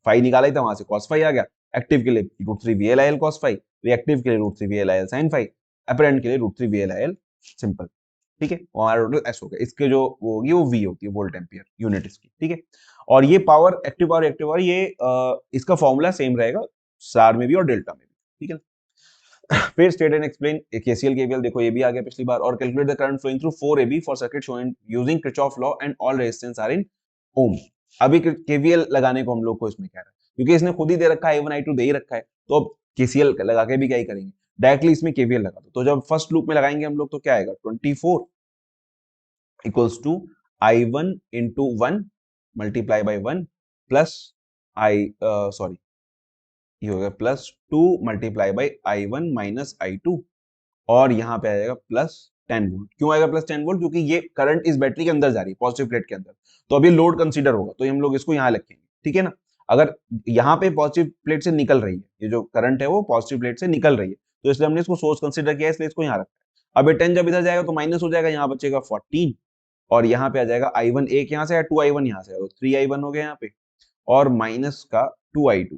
फाई निकाला ही था, वहां से cos फाई आ गया, एक्टिव के लिए √3 VLIL cos फाई, रिएक्टिव के लिए √3 VLIL sin फाई, अपरेंट के लिए √3 VLIL सिंपल। ठीक है, और हमारा टोटल एस हो गया। इसके जो वो होगी वो वी होती है, वोल्ट एम्पियर यूनिट इसकी। ठीक है, और ये power active power reactive power, ये इसका फॉर्मूला सेम रहेगा स्टार में भी और डेल्टा में भी। ठीक है, फिर state and explain KCL KVL, देखो ये भी आ गया पिछली बार, और calculate the current flowing through 4 AB for circuit showing using Kirchhoff law and all resistance are in ohm. अभी केवीएल लगाने को हम लोग को इसमें कह रहा है, क्योंकि इसने खुद ही दे रखा है, I1 I2 दे ही रखा है, तो अब केसीएल लगा के भी क्या ही करेंगे, डायरेक्टली इसमें केवीएल लगा दो। तो जब फर्स्ट लूप में लगाएंगे हम लोग तो क्या आएगा, 24 equals to I1 into 1 multiply by 1 plus I sorry ये हो गया +2 multiply by I1 minus I2, और यहाँ पे आ जाएगा +10 वोल्ट। क्यों आएगा +10 वोल्ट? क्योंकि ये करंट इस बैटरी के अंदर जा रही है, पॉजिटिव प्लेट के अंदर, तो अभी लोड कंसीडर होगा, तो हम लोग इसको यहाँ लिखेंगे। ठीक है ना, अगर यहाँ पे पॉजिटिव प्लेट से निकल रही है, ये जो करंट है वो पॉजिटिव प्लेट से निकल रही है, तो इसलिए हमने इसको सोर्स कंसीडर किया, इसलिए इसको यहाँ रखा है। अब ये 10 जब इधर जाएगा तो माइनस हो जाएगा, यहाँ बचेगा 14, और यहाँ पे आ जाएगा I1 एक यहाँ से, 2I1 यहाँ से, 3I1 हो गया यहाँ पे, और माइनस का 2I2।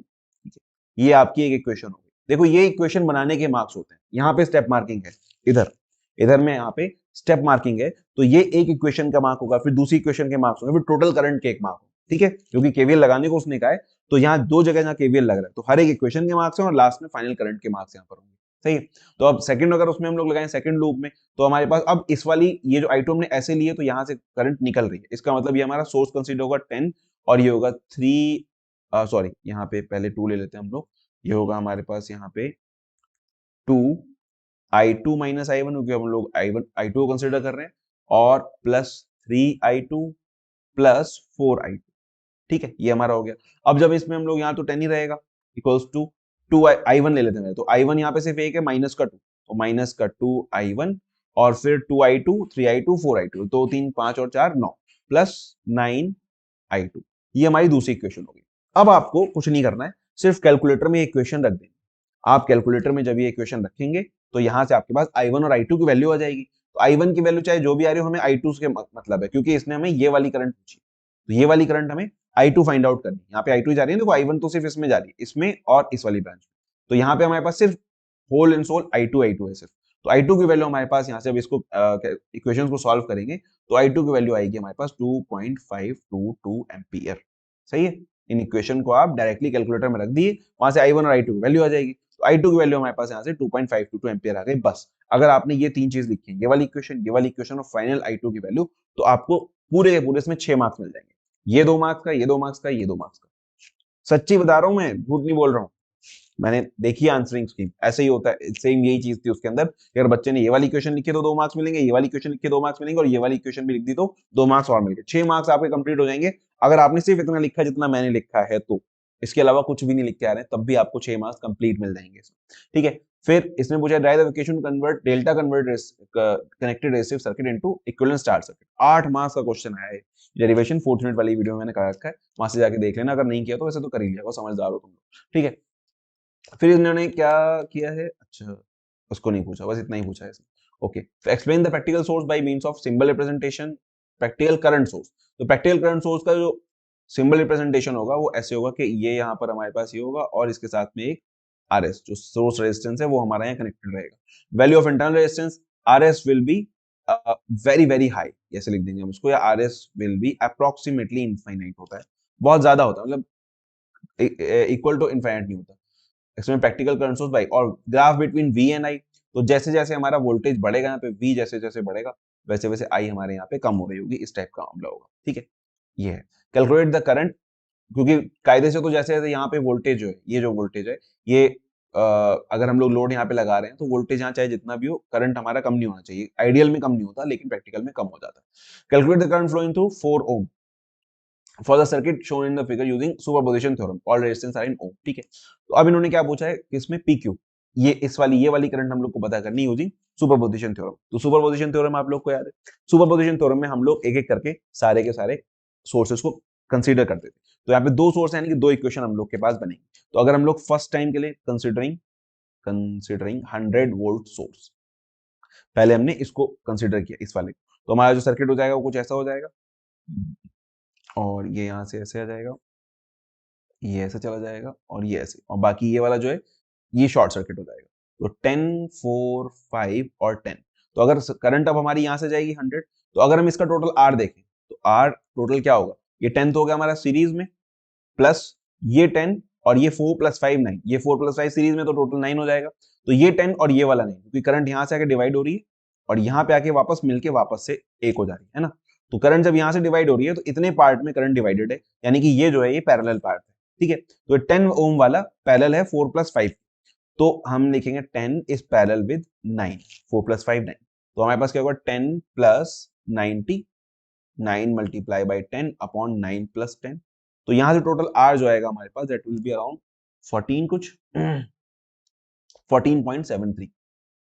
ये आपकी एक इक्वेशन होगी। देखो, ये इक्वेशन बनाने के मार्क्स होते हैं, यहाँ पे स्टेप मार्किंग है, इधर इधर में यहाँ पे स्टेप मार्किंग है, तो ये एक इक्वेशन का मार्क होगा, फिर दूसरी इक्वेशन के मार्क्स होंगे, फिर टोटल करंट के एक मार्क होगा। ठीक है, क्योंकि केवीएल लगाने को उसने कहा है, तो यहाँ दो जगह जहाँ केवीएल लग रहा है, तो हर एक इक्वेशन के मार्क्स हैं और लास्ट में फाइनल करंट के मार्क्स यहाँ पर होंगे। सही है, तो अब सेकंड अगर उसमें हम लोग लगाएं सेकंड लूप में, तो हमारे पास अब इस वाली ये जो I2 हमने ऐसे लिए, तो यहाँ से करंट निकल रही है, इसका मतलब ये हमारा सोर्स कंसीडर होगा 10, और ये होगा 3, सॉरी यहाँ पे पहले 2 ले लेते हैं हम लोग, ये होगा हमारे पास यहाँ पे 2 I2 माइनस I1, क्योंकि हम लोग I1 I2 को कंसिडर कर रहे हैं, और +3I2 +4I2। ठीक है, ये हमारा हो गया। अब जब इसमें हम लोग यहाँ तो 10 ही रहेगा, इक्वल्स टू 2I1 ले लेते हैं, तो I1 यहाँ पे सिर्फ एक है, माइनस का 2, तो माइनस का 2I1, और फिर 2I2 3I2 4I2, 2 3 5 और 4 9 +9I2। ये हमारी दूसरी इक्वेशन होगी। अब आपको कुछ नहीं करना है, सिर्फ कैलकुलेटर में इक्वेशन रख देंगे। आप कैलकुलेटर में जब ये इक्वेशन रखेंगे, तो यहां से आपके पास I1 और I2 की वैल्यू आ जाएगी। तो I1 की वैल्यू चाहे जो भी आ रही हो, हमें I2 के मतलब है, क्योंकि इसने हमें ये वाली करंट पूछी, तो ये वाली करंट हमें I2 फाइंड आउट करनी है। यहाँ पे I2 जा रही है, देखो I1 तो सिर्फ इसमें जा रही है, इसमें और इस वाली ब्रांच में, तो यहाँ पे हमारे पास सिर्फ होल एंड सोल I2 है सिर्फ। तो I2 की वैल्यू हमारे पास यहाँ से, अब इसको इक्वेशन को सॉल्व करेंगे, तो I2 की वैल्यू आएगी हमारे पास 2.522 एम्पियर। सही है, इन इक्वेशन को आप डायरेक्टली कैलकुलेटर में रख दिए, वहां से I1 और I2 की वैल्यू आ जाएगी। तो I2 की वैल्यू हमारे पास यहाँ से 2.522 एम्पियर आ गई। बस अगर आपने ये तीन चीज लिखी है, ये वाली इक्वेशन और फाइनल I2 की वैल्यू, तो आपको पूरे के पूरे इसमें 6 मार्क्स मिल जाएंगे। ये 2 मार्क्स का, ये 2 मार्क्स का, ये 2 मार्क्स का। सच्ची बता रहा हूं मैं, झूठ नहीं बोल रहा हूँ। मैंने देखी आंसरिंग स्कीम, ऐसे ही होता है, सेम यही चीज थी उसके अंदर। अगर बच्चे ने ये वाली क्वेश्चन लिखी तो 2 मार्क्स मिलेंगे, ये वाली क्वेश्चन लिखी 2 मार्क्स मिलेंगे, और ये वाली क्वेश्चन भी लिख दी तो 2 मार्क्स और मिल गए, 6 मार्क्स आपके कंप्लीट हो जाएंगे। अगर आपने सिर्फ इतना लिखा जितना मैंने लिखा है, तो इसके अलावा कुछ भी नहीं लिख के आ रहे हैं, तब भी आपको 6 मार्क्स कंप्लीट मिल जाएंगे। ठीक है, फिर इसमें पूछा drive the equation convert delta convert connected resistive circuit into equivalent star circuit. 8 marks का क्वेश्चन आया है, डेरिवेशन 4th यूनिट वाली वीडियो में मैंने कर रखा है, वहां से जाके देख लेना, अगर नहीं किया तो वैसे तो कर ही लिया, समझदार हो तुम लोग। ठीक है, फिर इन्होंने क्या किया है, अच्छा उसको नहीं पूछा, बस इतना ही पूछा है इसने। ओके, तो explain the practical source by means of symbol representation. Practical current source. तो प्रैक्टिकल करंट सोर्स का जो सिंबल रिप्रेजेंटेशन होगा वो ऐसे होगा कि ये यहाँ पर हमारे पास ये होगा और इसके साथ में एक RS जो सोर्स रेजिस्टेंस है वो हमारा यहाँ कनेक्टेड रहेगा। Value of internal resistance RS will be very very high, ऐसे लिख देंगे हम उसको, या RS will be approximately infinite होता है, बहुत ज्यादा होता है, मतलब इक्वल टू इनफाइनाइट नहीं होता। इसमें प्रैक्टिकल करंट सोर्स बाई और graph between V and I, तो जैसे जैसे हमारा वोल्टेज बढ़ेगा यहाँ पे V जैसे जैसे बढ़ेगा वैसे वैसे I हमारे यहाँ पे कम हो रही होगी, इस टाइप का मामला होगा। ठीक है, ये है कैलकुलेट द करंट, क्योंकि कायदे से तो जैसे जैसे यहाँ पे वोल्टेज जो है, ये जो वोल्टेज है ये अगर हम लोग लोड यहाँ पे लगा रहे हैं तो वोल्टेज यहाँ चाहे जितना भी हो करंट हमारा कम नहीं होना चाहिए, आइडियल में कम नहीं होता लेकिन प्रैक्टिकल में कम हो जाता है। Calculate the current flowing through 4 ohm for the circuit shown in the figure using superposition theorem, all resistance are in ohm. ठीक है, तो अब इन्होंने क्या पूछा है किसमें, PQ, ये इस वाली ये वाली करंट हम लोग को पता करनी यूजिंग सुपरपोजिशन थ्योरम। तो सुपरपोजिशन थ्योरम आप लोग को याद है, सुपरपोजिशन थ्योरम में हम लोग एक एक करके सारे के सारे सोर्सेस को कंसीडर करते थे। तो यहाँ पे दो सोर्स यानी कि दो इक्वेशन हम लोग के पास बनेंगे। तो अगर हम लोग फर्स्ट टाइम के लिए कंसिडरिंग कंसिडरिंग 100 वोल्ट सोर्स, पहले हमने इसको कंसिडर किया इस वाले, तो हमारा जो सर्किट हो जाएगा वो कुछ ऐसा हो जाएगा, और ये यहाँ से ऐसे आ जाएगा, ये ऐसे चला जाएगा और ये ऐसे, और बाकी ये वाला जो है ये शॉर्ट सर्किट हो जाएगा। तो 10 4 5 और 10, तो अगर करंट अब हमारी यहां से जाएगी 100, तो अगर हम इसका टोटल R देखें तो R टोटल क्या होगा, ये 10 तो हो गया हमारा सीरीज में, प्लस ये 10 और ये 4 + 5 9, ये 4 + 5 सीरीज में तो टोटल 9 हो जाएगा। तो ये 10 और ये वाला 9 क्योंकि करंट यहां से आके डिवाइड हो रही है और यहाँ पे आके वापस मिलके वापस से एक हो जा रही है ना। तो करंट जब यहाँ से डिवाइड हो रही है तो इतने पार्ट में करंट डिवाइडेड है, यानी कि ये जो है ये पैरेलल पार्ट है। ठीक है, तो 10 ओम वाला पैरेलल है 4 + 5, तो हम लिखेंगे 10 इज पैरेलल विद 9, 4 + 5 9, तो हमारे पास क्या होगा 10 + 90, 9 मल्टीप्लाई बाई 10 अपॉन 9 + 10, तो यहां से टोटल R जो आएगा हमारे पास दैट विल बी अराउंड 14 कुछ 14.73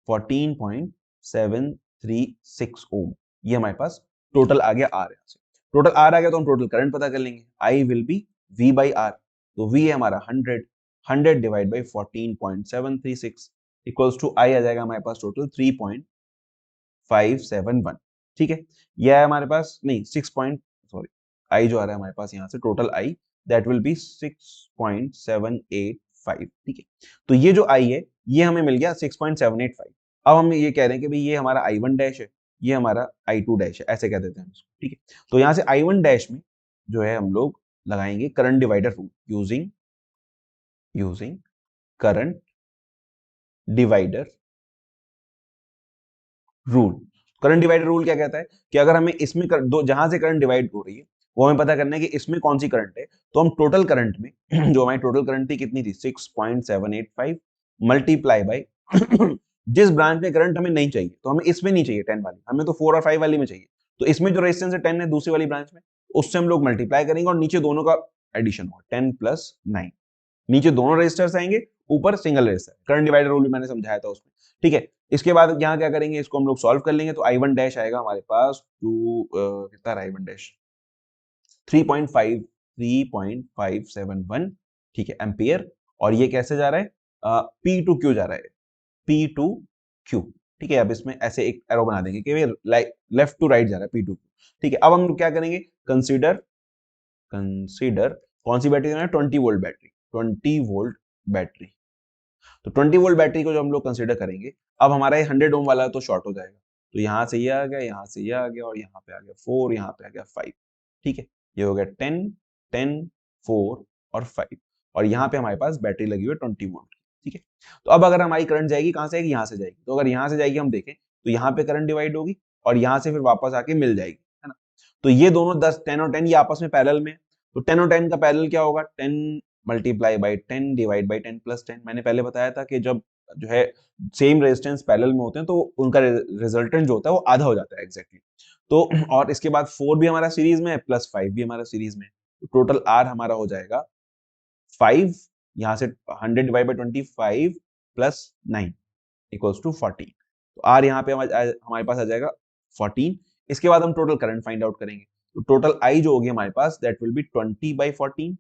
14.736 ओम, ये हमारे पास टोटल आ गया R। यहाँ से टोटल R आ गया तो हम टोटल करंट पता कर लेंगे, I will be V by R, तो V है हमारा 100, 100 divide by 14.736 equals to I आ जाएगा हमारे पास टोटल 3.571। ठीक है, यह है हमारे पास नहीं 6 पॉइंट सॉरी I जो आ रहा है हमारे पास यहाँ से total I that will be 6.785। ठीक है, तो ये जो I है ये हमें मिल गया 6.785। अब हम ये कह रहे हैं कि भाई ये हमारा I1 डैश है, ये हमारा I2 डैश है, ऐसे कह देते हैं इसको। ठीक है, तो यहाँ से I1 डैश में जो है हम लोग लगाएंगे current divider rule using current divider rule. Current divider rule क्या कहता है कि अगर हमें इसमें दो जहां से करंट डिवाइड हो रही है वो हमें पता करना है कि इसमें कौन सी करंट है, तो हम टोटल करंट में जो हमारी टोटल करंट थी कितनी थी 6.785 मल्टीप्लाई बाई जिस ब्रांच में करंट हमें नहीं चाहिए, तो हमें इसमें नहीं चाहिए 10 वाली, हमें तो 4 और 5 वाली में चाहिए, तो इसमें जो रेजिस्टेंस है 10 है दूसरी वाली ब्रांच में, उससे हम लोग मल्टीप्लाई करेंगे और नीचे दोनों का एडिशन होगा 10 + 9, नीचे दोनों रेजिस्टर्स आएंगे ऊपर single resistor, current divider rule भी मैंने समझाया था उसमें। ठीक है, इसके बाद यहाँ क्या करेंगे, इसको हम लोग सॉल्व कर लेंगे, तो I1 डैश आएगा हमारे पास कितना I1 डैश 3.571, ठीक है एम्पियर, और ये कैसे जा रहा है P2Q जा रहा है, P2Q। ठीक है, अब इसमें ऐसे एक एरो बना देंगे कि लेफ्ट टू राइट जा रहा है P2Q। ठीक है, अब हम लोग क्या करेंगे, कंसीडर कंसीडर कौन सी बैटरी है 20 वोल्ट बैटरी, 20 वोल्ट बैटरी, तो 20 वोल्ट बैटरी को जो हम लोग कंसीडर करेंगे, अब हमारा ये 100 ओम वाला तो शॉर्ट हो जाएगा, तो यहां से ये आ गया, यहां से ये आ गया और यहाँ पे आ गया 4, यहाँ पे आ गया 5। ठीक है, ये हो गया 10 10 4 और 5, और यहाँ पे हमारे पास बैटरी लगी हुई है 20 वोल्ट की। ठीक है, तो अब अगर हमारी करंट जाएगी कहां से आएगी, यहाँ से जाएगी, तो अगर यहाँ से जाएगी हम देखें तो यहाँ पे करंट डिवाइड होगी और यहाँ से फिर वापस आके मिल जाएगी, है ना। तो ये दोनों 10 और 10 ये आपस में पैरेलल में, तो 10 और 10 का पैरेलल क्या होगा, 10 मल्टीप्लाई बाई 10 डिवाइड बाई 10 + 10। मैंने पहले बताया था कि जब जो है सेम रेजिस्टेंस पैरेलल में होते हैं तो उनका रिजल्टेंट जो होता है वो आधा हो जाता है एग्जैक्टली। तो और इसके बाद 4 भी हमारा सीरीज में है प्लस 5 भी हमारा सीरीज में है, तो टोटल R हमारा हो जाएगा 5, यहां से 100 divide by 25 plus 9 equals to 14, तो R यहाँ पे हमारे पास आ जाएगा 14। इसके बाद हम टोटल करंट फाइंड आउट करेंगे, तो टोटल I जो होगी हमारे पास दैट विल बी 20/14,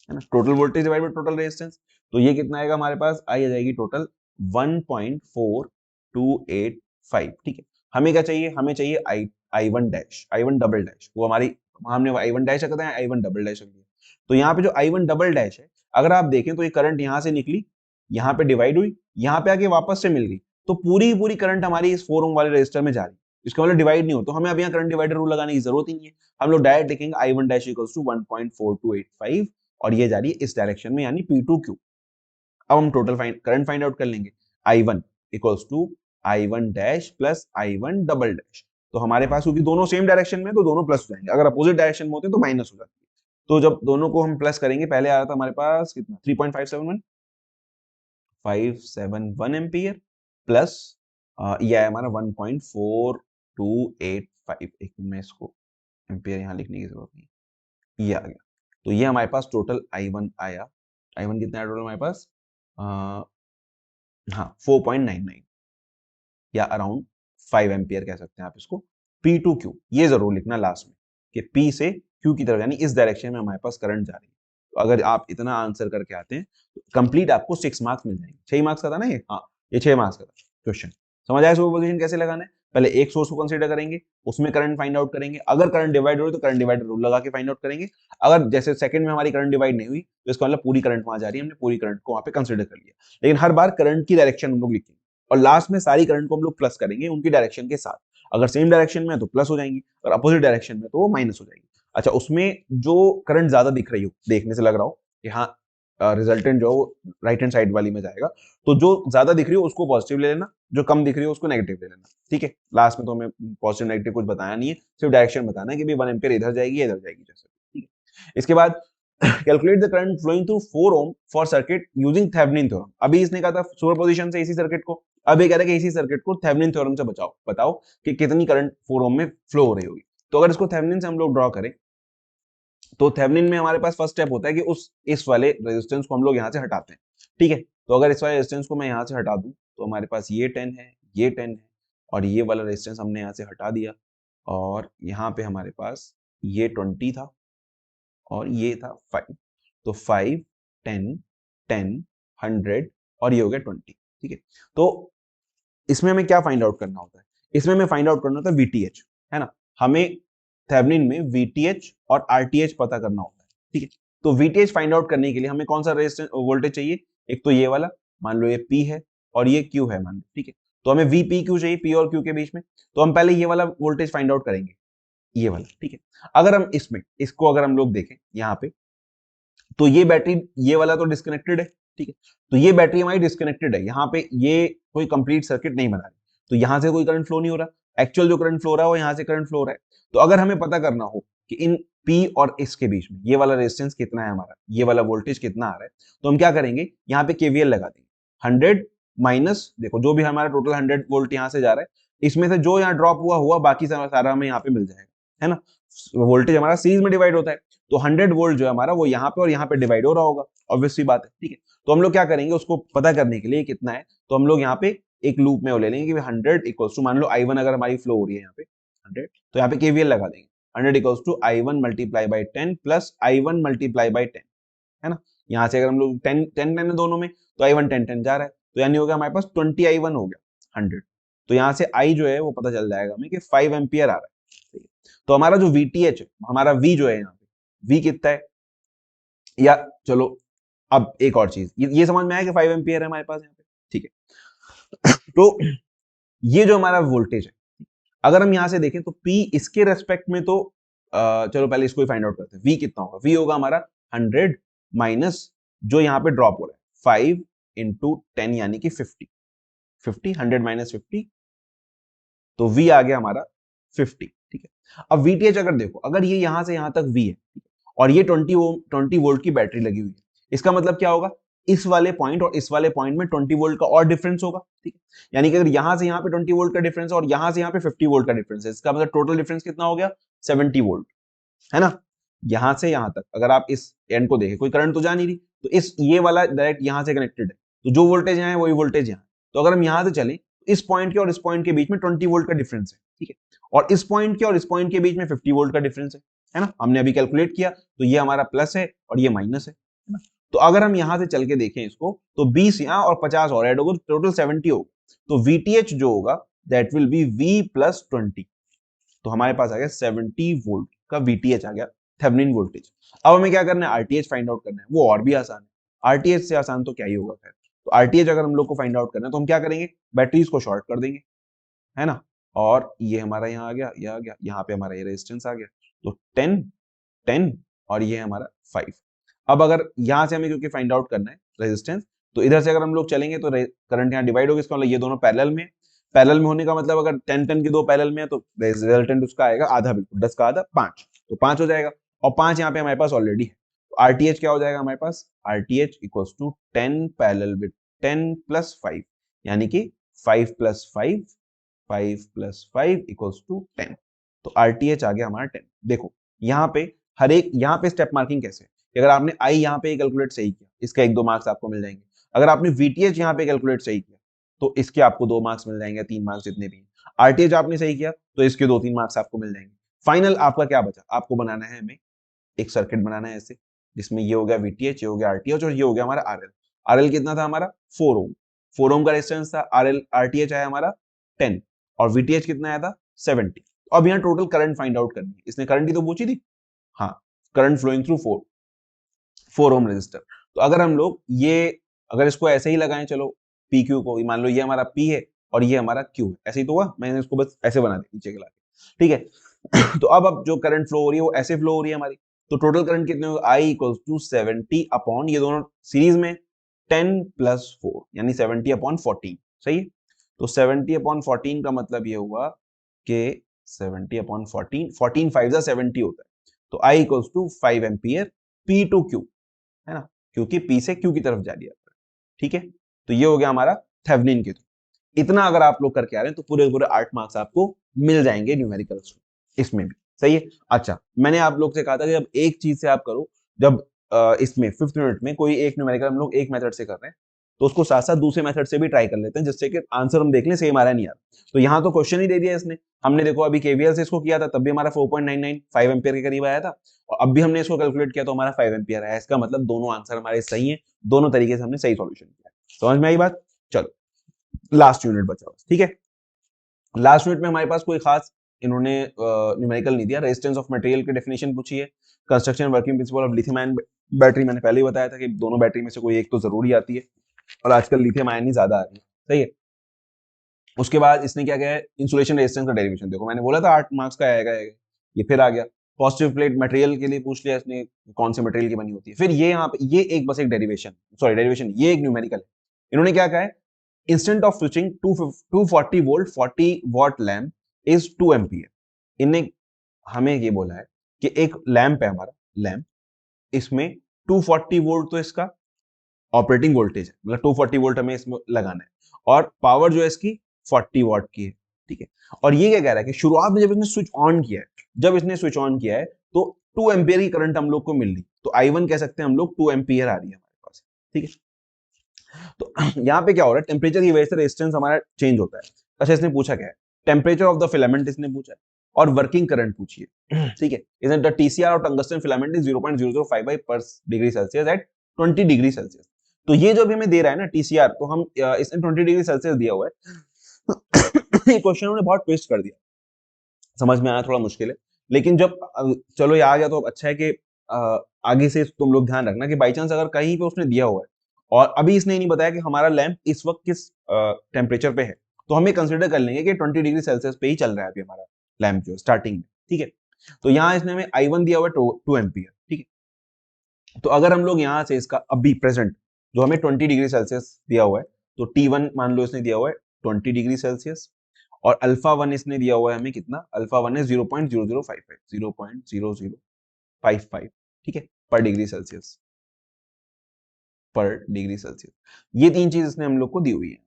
है ना, total voltage divide by total resistance, तो ये कितना आएगा हमारे पास, आई आ जाएगी टोटल 1.4285। ठीक है, हमें क्या चाहिए, हमें चाहिए I1 dash, I1 double dash, वो हमारी हमने I1 डैश रखा था, I1 डबल डैश रख दिया। तो यहाँ पे जो I1 डबल डैश है, अगर आप देखें तो ये करंट यहाँ से निकली, यहाँ पे डिवाइड हुई, यहाँ पे आके वापस से मिल गई, तो पूरी पूरी करंट हमारी इस 4 ओम वाले रेजिस्टर में जा रही है, इसका मतलब डिवाइड नहीं हो, तो हमें अब यहाँ करंट डिवाइडर रूल लगाने की जरूरत ही नहीं है, हम लोग डायरेक्ट लिखेंगे I1 डैश इक्वल्स टू 1.4285 और ये जा रही है इस डायरेक्शन में, यानी P2Q। अब हम टोटल करंट फाइंड आउट कर लेंगे, I1 equals to I1 dash plus I1 double dash, तो हमारे पास क्योंकि दोनों सेम डायरेक्शन में तो दोनों प्लस हो जाएंगे, अगर अपोजिट डायरेक्शन में होते तो माइनस हो जाती है। तो जब दोनों को हम प्लस करेंगे, पहले आ रहा था हमारे पास कितना 3.571 एम्पियर प्लस ये है हमारा 1.4285, एक मिनट में इसको एम्पियर यहाँ लिखने की जरूरत नहीं, ये आ गया। तो ये हमारे पास टोटल I1 आया, I1 कितना है टोटल हमारे पास, हाँ 4.99 या अराउंड 5 एम्पियर कह सकते हैं आप इसको। P2Q ये जरूर लिखना लास्ट में कि P से Q की तरफ, यानी इस डायरेक्शन में हमारे पास करंट जा रही है। तो अगर आप इतना आंसर करके आते हैं तो कंप्लीट आपको 6 मार्क्स मिल जाएंगे। 6 मार्क्स का था ना ये, हाँ ये 6 मार्क्स का था क्वेश्चन। समझ आया सुपरपोजिशन कैसे लगाना है? पहले एक सोर्स को कंसीडर करेंगे, उसमें करंट फाइंड आउट करेंगे, अगर करंट डिवाइड हो रही तो करंट डिवाइडर रूल लगा के फाइंड आउट करेंगे। अगर जैसे सेकंड में हमारी करंट डिवाइड नहीं हुई तो इसका मतलब पूरी करंट वहां जा रही है, हमने पूरी करंट को वहां पे कंसीडर कर लिया। लेकिन हर बार करंट की डायरेक्शन हम लोग लिखेंगे और लास्ट में सारी करंट को हम लोग प्लस करेंगे उनकी डायरेक्शन के साथ। अगर सेम डायरेक्शन में है तो प्लस हो जाएंगी, और अपोजिट डायरेक्शन में तो वो माइनस हो जाएगी। अच्छा, उसमें जो करंट ज्यादा दिख रही हो, देखने से लग रहा हो कि हाँ रिजल्टेंट जो राइट हैंड साइड वाली में जाएगा, तो जो ज्यादा दिख रही हो उसको पॉजिटिव ले लेना, जो कम दिख रही हो उसको नेगेटिव ले लेना। ठीक है, लास्ट में तो हमें पॉजिटिव नेगेटिव कुछ बताया नहीं है, सिर्फ डायरेक्शन बताना है कि भाई 1 एम्पियर इधर जाएगी इधर जाएगी जैसे। ठीक है, इसके बाद calculate the current flowing through 4 ohm for circuit using Thevenin theorem. अभी इसने कहा था सुपरपोजिशन से इसी सर्किट को, अब ये कह रहा है कि इसी सर्किट को थेवेनिन थ्योरम से बताओ कि कितनी करंट 4 ओम में फ्लो हो रही होगी। तो अगर इसको थेवेनिन से हम लोग ड्रॉ करें तो थेवेनिन में हमारे पास फर्स्ट स्टेप होता है कि इस वाले रेजिस्टेंस को हम लोग यहाँ से हटाते हैं। ठीक है, तो अगर इस वाले रेजिस्टेंस को मैं यहाँ से हटा दूं तो हमारे पास ये 10 है, ये 10 है, और ये वाला रेजिस्टेंस हमने यहाँ से हटा दिया, और यहाँ पे हमारे पास ये 20 था और ये था 5, तो 5 10 10 100 और ये हो गया 20। ठीक है, तो इसमें हमें क्या फाइंड आउट करना होता है? इसमें हमें फाइंड आउट करना होता है VTH, है ना। हमें थेवेनिन में VTH और RTH पता करना होता है। ठीक है, तो VTH फाइंड आउट करने के लिए हमें कौन सा रेजिस्टेंस वोल्टेज चाहिए? एक तो ये वाला, मान लो ये P है और ये Q है मान लो। ठीक है, तो हमें VPQ चाहिए, P और Q के बीच में। तो हम पहले ये वाला वोल्टेज फाइंड आउट करेंगे, ये वाला। ठीक है, अगर हम इसको अगर हम लोग देखें यहाँ पे, तो ये बैटरी, ये वाला तो डिस्कनेक्टेड है। ठीक है, तो ये बैटरी हमारी डिस्कनेक्टेड है, यहाँ पे ये कोई कंप्लीट सर्किट नहीं बना रही, तो यहाँ से कोई करंट फ्लो नहीं हो रहा। एक्चुअल जो करंट फ्लो रहा है वो यहाँ से करंट फ्लो हो रहा है। तो अगर हमें पता करना हो कि इन P और इसके बीच में ये वाला रेजिस्टेंस कितना है हमारा, ये वाला वोल्टेज कितना आ रहा है, तो हम क्या करेंगे, यहाँ पे KVL लगा देंगे। 100 माइनस, देखो जो भी हमारा टोटल 100 वोल्ट यहाँ से जा रहा है, इसमें से जो यहाँ ड्रॉप हुआ बाकी सारा हमें यहाँ पे मिल जाएगा, है ना। वोल्टेज हमारा सीरीज में डिवाइड होता है, तो 100 वोल्ट जो है हमारा वो यहाँ पे और यहाँ पे डिवाइड हो रहा होगा, ऑब्वियस सी बात है। ठीक है, तो हम लोग क्या करेंगे, उसको पता करने के लिए कितना है, तो हम लोग यहाँ पे एक लूप में वो ले लेंगे कि 100 इक्वल्स टू, मान लो I1 अगर हमारी फ्लो हो रही है यहाँ पे 100, तो यहाँ पे KVL लगा देंगे। 100 equals to I1 multiply by 10 plus I1 multiply by 10, है ना। यहाँ से अगर हम लोग 10 10 10 दोनों में, तो I1 10 10 जा रहा है, तो यानी हो गया हमारे पास 20 I1 हो गया 100। तो यहाँ से I जो है वो पता चल जाएगा हमें कि 5 एम्पियर आ रहा है। तो हमारा जो VTH है, हमारा V जो है यहाँ पे, V कितना है, या चलो अब एक और चीज, ये समझ में आया कि 5 एम्पियर है हमारे पास यहाँ पे। ठीक है, तो ये जो हमारा वोल्टेज है, अगर हम यहाँ से देखें तो P इसके रेस्पेक्ट में तो चलो पहले इसको ही फाइंड आउट करते हैं। V कितना होगा, V होगा हमारा 100 माइनस जो यहाँ पे ड्रॉप हो रहा है 5 इंटू 10 यानी कि 50, 100 माइनस 50, तो V आ गया हमारा 50। ठीक है, अब VTH अगर देखो, अगर ये यहां से यहां तक V है और ये 20 वोल्ट की बैटरी लगी हुई है, इसका मतलब क्या होगा, इस वाले पॉइंट और इस वाले पॉइंट में 20 वोल्ट का और डिफरेंस होगा। ठीक है, यानी कि अगर यहां से यहां पे 20 वोल्ट का डिफरेंस है और यहां से यहां पे 50 वोल्ट का डिफरेंस है, इसका मतलब टोटल डिफरेंस कितना हो गया, 70 वोल्ट, है ना। यहां से यहां तक अगर आप इस एंड को देखें, कोई करंट तो जा नहीं रही, तो इस ये वाला डायरेक्ट यहां से कनेक्टेड है, तो जो वोल्टेज यहाँ है वही वोल्टेज यहाँ। तो अगर हम यहां से चलें, इस पॉइंट के और इस पॉइंट के बीच में 20 वोल्ट का डिफरेंस है। ठीक है, और इस पॉइंट के और इस पॉइंट के बीच में 50 वोल्ट का डिफरेंस है ना। हमने अभी कैलकुलेट किया, तो ये हमारा प्लस है और ये माइनस है ना। तो अगर हम यहां से चल के देखें इसको, तो 20 यहाँ और 50 और ऐड होगा, टोटल 70 होगा। तो VTH जो होगा that will be V plus 20, तो हमारे पास आ गया 70 वोल्ट का VTH आ गया, थेवेनिन वोल्टेज। अब हमें क्या करना है, RTH फाइंड आउट करना है, वो और भी आसान है। RTH से आसान तो क्या ही होगा। खैर, तो RTH अगर हम लोग को फाइंड आउट करना है तो हम क्या करेंगे, बैटरीज को शॉर्ट कर देंगे, है ना। और ये हमारा यहाँ आ गया, ये आ गया, यहाँ पे हमारा ये रेजिस्टेंस आ गया, तो 10 10 और ये हमारा 5। अब अगर यहाँ से हमें क्योंकि फाइंड आउट करना है रेजिस्टेंस, तो इधर से अगर हम लोग चलेंगे तो करंट यहाँ डिवाइड होगा, इसका मतलब ये दोनों पैरेलल में होने का मतलब अगर 10 10 के दो पैरेलल में है तो रिजल्टेंट उसका आएगा आधा, बिल्कुल 10 का आधा 5, तो 5 हो जाएगा। और 5 यहाँ पे हमारे पास ऑलरेडी है, तो RTH क्या हो जाएगा हमारे पास, RTH equals to 10 parallel with 10 plus 5, यानी कि 5 प्लस 5, 5 प्लस 5 इक्वल्स टू 10। तो RTH आ गया हमारा 10। देखो यहाँ पे हर एक, यहाँ पे स्टेप मार्किंग कैसे, अगर आपने आई यहाँ पे कैलकुलेट सही किया, इसका 1-2 मार्क्स आपको मिल जाएंगे। अगर आपने VTH यहाँ पे कैलकुलेट सही किया तो इसके आपको 2 मार्क्स मिल जाएंगे, 3 मार्क्स जितने भी। RTH आपने सही किया तो इसके 2-3 मार्क्स आपको मिल जाएंगे। फाइनल आपका क्या बचा, आपको बनाना है, हमें एक सर्किट बनाना है ऐसे, जिसमें ये हो गया VTH, ये हो गया RTH और ये हो गया हमारा RL। RL कितना था हमारा 4 ओम, 4 ओम का रेजिस्टेंस था। RL RTH आया हमारा 10 और VTH कितना आया था 70। अब यहाँ टोटल करंट फाइंड आउट करनी है, इसने करंट ही तो पूछी थी। हाँ, current flowing through 4 ohm resistor. तो अगर हम लोग ये, अगर इसको ऐसे ही लगाएं, चलो PQ को, मान लो ये हमारा P है और ये हमारा Q है, ऐसे ही तो हुआ, मैंने इसको बस ऐसे बना दिया नीचे के लाके, ठीक है। तो अब जो करंट फ्लो हो रही है वो ऐसे फ्लो हो रही है हमारी, तो टोटल करंट कितने होगा, I इक्वल्स टू 70 अपॉन, ये दोनों सीरीज में 10 प्लस 4 यानी 70 अपॉन 14, सही है। तो 70 अपॉन 14 का मतलब ये हुआ कि 70 अपॉन 14, 14 5 जा 70 होता है, तो I equals to 5 ampere P to Q, है ना, क्योंकि P से Q की तरफ जा रही है, ठीक है। तो ये हो गया हमारा थेवेनिन के थ्रू। इतना अगर आप लोग करके आ रहे हैं तो पूरे पूरे 8 मार्क्स आपको मिल जाएंगे न्यूमेरिकल्स इसमें भी, सही है। अच्छा, मैंने आप लोग से कहा था कि जब एक चीज से आप करो, जब इसमें 5th मिनट में कोई एक न्यूमेरिकल हम लोग एक मेथड से कर रहे हैं तो उसको साथ साथ दूसरे मेथड से भी ट्राई कर लेते हैं, जिससे कि आंसर हम देख लें सेम आ रहा है नहीं आ रहा। तो यहाँ तो क्वेश्चन ही दे दिया इसने, हमने देखो अभी KVL से इसको किया था तब भी हमारा 4.99 5 एम्पियर के करीब आया था, और अब भी हमने इसको कैलकुलेट किया तो हमारा 5 एम्पियर आया। इसका मतलब दोनों आंसर हमारे सही है, दोनों तरीके से हमने सही सॉल्यूशन किया। समझ में आई बात। चलो लास्ट यूनिट बचा, ठीक है। लास्ट यूनिट में हमारे पास कोई खास इन्होंने न्यूमेरिकल नहीं दिया, रेजिस्टेंस ऑफ मटेरियल की डेफिनेशन पूछी है, construction working principle of lithium ion battery, मैंने पहले ही बताया था कि दोनों बैटरी में से कोई एक तो जरूरी आती है, और आजकल लिथियम आयन ही ज्यादा आ रही है, सही है। उसके बाद इसने क्या किया है, इंसुलेशन रेजिस्टेंस का डेरिवेशन, देखो मैंने बोला था 8 मार्क्स का आएगा, ये फिर आ गया। पॉजिटिव प्लेट मटेरियल के लिए पूछ लिया इसने, कौन से मटेरियल की बनी होती है। फिर ये यहाँ पे ये एक बस एक डेरिवेशन, सॉरी डेरिवेशन, ये एक न्यूमेरिकल है। इन्होंने क्या कहा है, instant of switching 240 volt 40 what lamp is 2 ampere. इन्हें हमें ये बोला है कि एक लैंप है हमारा, लैंप, इसमें 240 वोल्ट तो इसका ऑपरेटिंग वोल्टेज है, मतलब 240 वोल्ट हमें इसमें लगाना है, और पावर जो है इसकी 40 वॉट की है, ठीक है। और ये क्या कह रहा है कि शुरुआत में जब इसने स्विच ऑन किया है, जब इसने स्विच ऑन किया है तो 2 एम्पियर की करंट हम लोग को मिल रही, तो I1 कह सकते हैं हम लोग 2 एम्पियर आ रही है हमारे पास, ठीक है। तो यहाँ पे क्या हो रहा है, टेम्परेचर की वजह से रेजिस्टेंस हमारा चेंज होता है। अच्छा, इसने पूछा क्या है, टेम्परेचर ऑफ द फिलामेंट इसने पूछा है, और वर्किंग करंट पूछी है, ठीक है। इसने the TCR of tungsten filament is 0.0055 पर degree Celsius at 20 degree Celsius. तो ये जो भी हमें दे रहा है ना TCR, तो हम इसने 20 डिग्री सेल्सियस दिया हुआ है। ये क्वेश्चन उन्होंने बहुत ट्विस्ट कर दिया, समझ में आना थोड़ा मुश्किल है, लेकिन जब चलो ये आ गया तो अच्छा है कि आगे से तुम लोग ध्यान रखना कि बाई चांस अगर कहीं पे उसने दिया हुआ है और अभी इसने नहीं बताया कि हमारा लैंप इस वक्त किस टेम्परेचर पे है, तो हम ये कंसिडर कर लेंगे कि 20 डिग्री सेल्सियस पे ही चल रहा है अभी हमारा लैंप जो स्टार्टिंग में, ठीक है। तो यहाँ इसने हमें I1 दिया हुआ है 2 एम्पियर, ठीक है। तो अगर हम लोग यहाँ से इसका अभी प्रेजेंट जो हमें 20 डिग्री सेल्सियस दिया हुआ है, तो T1 मान लो इसने दिया हुआ है 20 डिग्री सेल्सियस, और अल्फा 1 इसने दिया हुआ है हमें कितना, अल्फा 1 है 0.0055, 0.0055, ठीक है, पर डिग्री सेल्सियस, पर डिग्री सेल्सियस। ये तीन चीज इसने हम लोग को दी हुई है।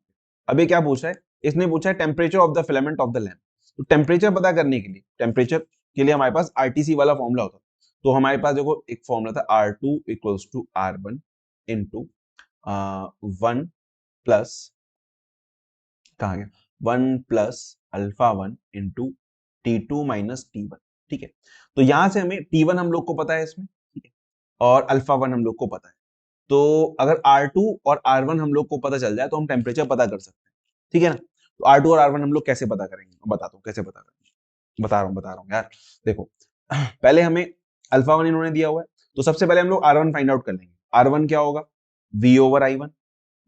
अब ये क्या पूछा है, इसने पूछा है temperature of the filament of the lamp. तो टेम्परेचर पता करने के लिए, टेम्परेचर के लिए हमारे पास RTC वाला फॉर्मूला होता है। तो हमारे पास देखो एक फॉर्मूला था R2 equals to R1 into 1 plus, कहाँ गया, 1 plus alpha 1 into T2 minus T1, ठीक है। तो यहां से हमें T1 हम लोग को पता है इसमें, ठीक है, और अल्फा 1 हम लोग को पता है। तो अगर R2 और R1 हम लोग को पता चल जाए तो हम टेम्परेचर पता कर सकते हैं, ठीक है ना। तो R2 और R1 हम लोग कैसे पता करेंगे, मैं बताता हूँ कैसे पता करेंगे। बता रहा हूँ यार। देखो पहले हमें अल्फा वन इन्होंने दिया हुआ है, तो सबसे पहले हम लोग R1 फाइंड आउट कर लेंगे। R1 क्या होगा, V ओवर I1।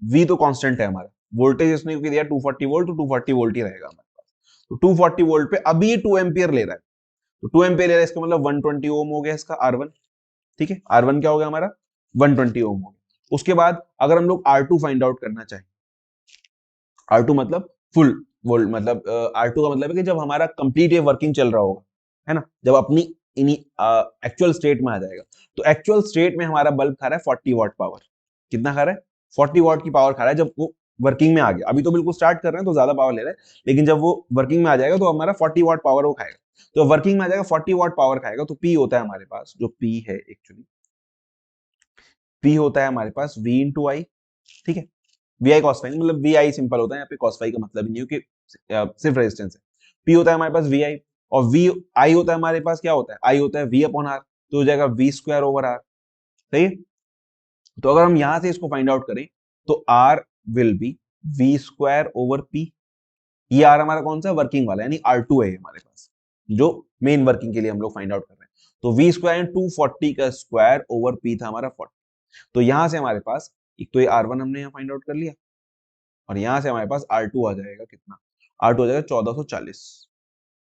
V तो कांस्टेंट है हमारा, वोल्टेज इसने क्योंकि दिया 240 वोल्ट, तो 240 वोल्ट ही रहेगा हमारे पास। तो 240 वोल्ट पे अभी 2 एम्पियर ले रहा है, तो 2 एम्पियर ले रहा है, इसका मतलब 120 ओम हो गया इसका R1। ठीक है, R1 क्या हो गया हमारा, 120 ओम हो गया। उसके बाद अगर हम लोग R2 फाइंड आउट करना चाहें, R2 मतलब फुल वोल्ट, मतलब R2 का मतलब है कि जब हमारा कंप्लीट ये वर्किंग चल रहा होगा, है ना, जब अपनी एक्चुअल स्टेट में आ जाएगा। तो एक्चुअल स्टेट में हमारा बल्ब खा रहा है 40 वॉट पावर। कितना खा रहा है, 40 वॉट की पावर खा रहा है जब वो वर्किंग में आ गया। अभी तो बिल्कुल स्टार्ट कर रहे हैं तो ज्यादा पावर ले रहा है, लेकिन जब वो वर्किंग में आ जाएगा तो हमारा 40 वॉट पावर वो खाएगा। तो वर्किंग में आ जाएगा 40 वॉट पावर खाएगा, तो P होता है हमारे पास, जो P है एक्चुअली, P होता है हमारे पास V इंटू आई। ठीक है, वी आई कॉस फाई, मतलब वी आई सिंपल होता है, यहाँ पे कॉस फाई का मतलब ही नहीं है कि सिर्फ रेजिस्टेंस है। पी होता है हमारे पास वी आई, और वी आई होता है हमारे पास, क्या होता है, आई होता है वी अपॉन आर, तो हो जाएगा वी स्क्वायर ओवर आर। सही है, तो अगर हम यहां से इसको फाइंड आउट करें तो R will be V square over P. ये आर हमारा कौन सा वर्किंग वाला है, यानी आर टू है हमारे पास, जो मेन वर्किंग के लिए हम लोग फाइंड आउट कर रहे हैं। तो वी स्क्वायर 240 का स्क्वायर ओवर पी था हमारा 40। तो यहां से हमारे पास एक तो ये आर वन हमने यहाँ फाइंड आउट कर लिया, और यहां से हमारे पास R2 आ जाएगा कितना, R2 आ जाएगा 1440,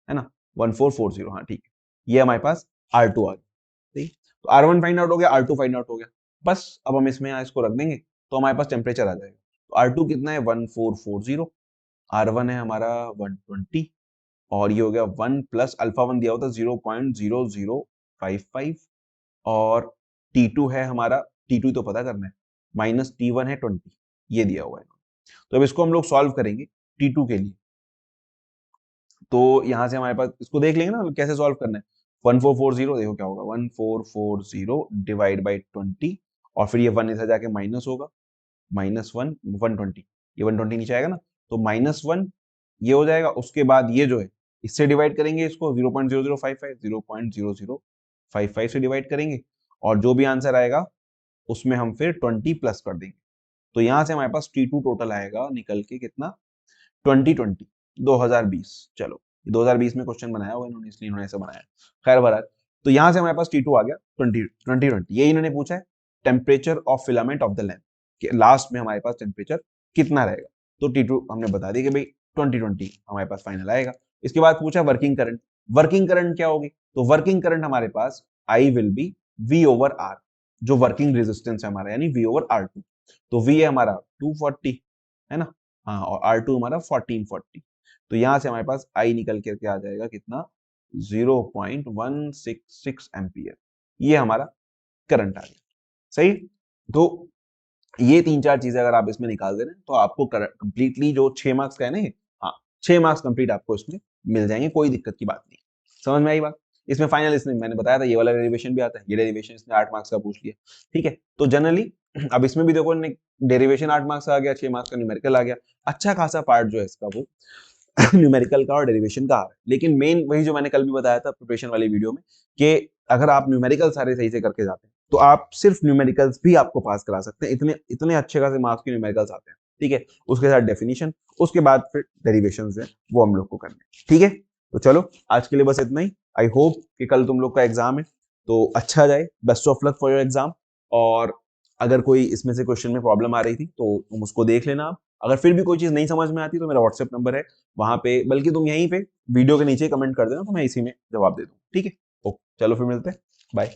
है ना, 1440। हाँ ठीक है, ये हमारे पास R2 आ गया। ठीक, तो R1 फाइंड आउट हो गया, R2 फाइंड आउट हो गया। बस अब हम इसमें इसको रख देंगे तो हमारे पास टेम्परेचर आ जाएगा। तो R2 कितना है 1440, R1 है हमारा 120, और ये हो गया 1 प्लस अल्फा वन दिया होता 0.0055, और T2 है हमारा, T2 तो पता करना है, माइनस T1 है 20, ये दिया हुआ है। तो अब इसको हम लोग सॉल्व करेंगे T2 के लिए। तो यहां से हमारे पास इसको देख लेंगे ना कैसे सॉल्व करना है। 1440 देखो क्या होगा, 1440 डिवाइड बाई 20, और फिर ये 1 इधर जाके माइनस होगा, -1 120, ये 120 नीचे आएगा ना, तो -1 ये हो जाएगा। उसके बाद ये जो है इससे डिवाइड करेंगे, इसको 0.0055 0.0055 से डिवाइड करेंगे, और जो भी आंसर आएगा उसमें हम फिर 20 प्लस कर देंगे। तो यहां से हमारे पास T2 टोटल आएगा निकल के कितना, 2020 2020। चलो 2020 में क्वेश्चन बनाया हुआ इन्होंने, इसलिए इन्होंने ऐसा बनाया। खैर बहरहाल, तो यहां से हमारे पास T2 आ गया 2020। ये इन्होंने पूछा है temperature of filament of the lamp, कि लास्ट में हमारे पास टेम्परेचर कितना रहेगा। तो T2 हमने बता दिया कि भाई 2020 हमारे पास फाइनल आएगा। इसके बाद पूछा वर्किंग करंट, वर्किंग करंट क्या होगी, तो वर्किंग करंट हमारे पास I will be V over R, जो वर्किंग रेजिस्टेंस है हमारा, यानी V ओवर R2। तो V है हमारा 240, है ना, हाँ, और R2 हमारा 1440। तो यहां से हमारे पास I निकल करके आ जाएगा कितना, 0.166 एम्पियर। ये हमारा करंट आ गया। सही, तो ये 3-4 चीजें अगर आप इसमें निकाल दे रहे हैं तो आपको कंप्लीटली जो 6 मार्क्स का है ना, हाँ 6 मार्क्स कंप्लीट आपको इसमें मिल जाएंगे, कोई दिक्कत की बात नहीं। समझ में आई बात। इसमें फाइनल, इसमें मैंने बताया था ये वाला डेरिवेशन भी आता है, ये डेरिवेशन इसने 8 मार्क्स का पूछ लिया। ठीक है, तो जनरली अब इसमें भी देखो डेरिवेशन 8 मार्क्स का आ गया, 6 मार्क्स का न्यूमेरिकल आ गया। अच्छा खासा पार्ट जो है इसका वो न्यूमेरिकल का और डेरिवेशन का आ रहा है। लेकिन मेन वही जो मैंने कल भी बताया था प्रिपरेशन वाली वीडियो में, कि अगर आप न्यूमेरिकल सारे सही से करके जाते हैं तो आप सिर्फ न्यूमेरिकल्स भी आपको पास करा सकते हैं, इतने इतने अच्छे खासे मार्क्स के न्यूमेरिकल्स आते हैं। ठीक है, उसके साथ डेफिनेशन, उसके बाद फिर डेरिवेशन है वो हम लोग को करने। ठीक है, तो चलो आज के लिए बस इतना ही। आई होप कि कल तुम लोग का एग्जाम है तो अच्छा जाए, best of luck for your exam. और अगर कोई इसमें से क्वेश्चन में प्रॉब्लम आ रही थी तो तुम उसको देख लेना आप। अगर फिर भी कोई चीज नहीं समझ में आती तो मेरा व्हाट्सएप नंबर है वहां पे, बल्कि तुम यहीं पे वीडियो के नीचे कमेंट कर देना तो मैं इसी में जवाब दे दूँ। ठीक है, ओके, चलो फिर मिलते हैं, बाय।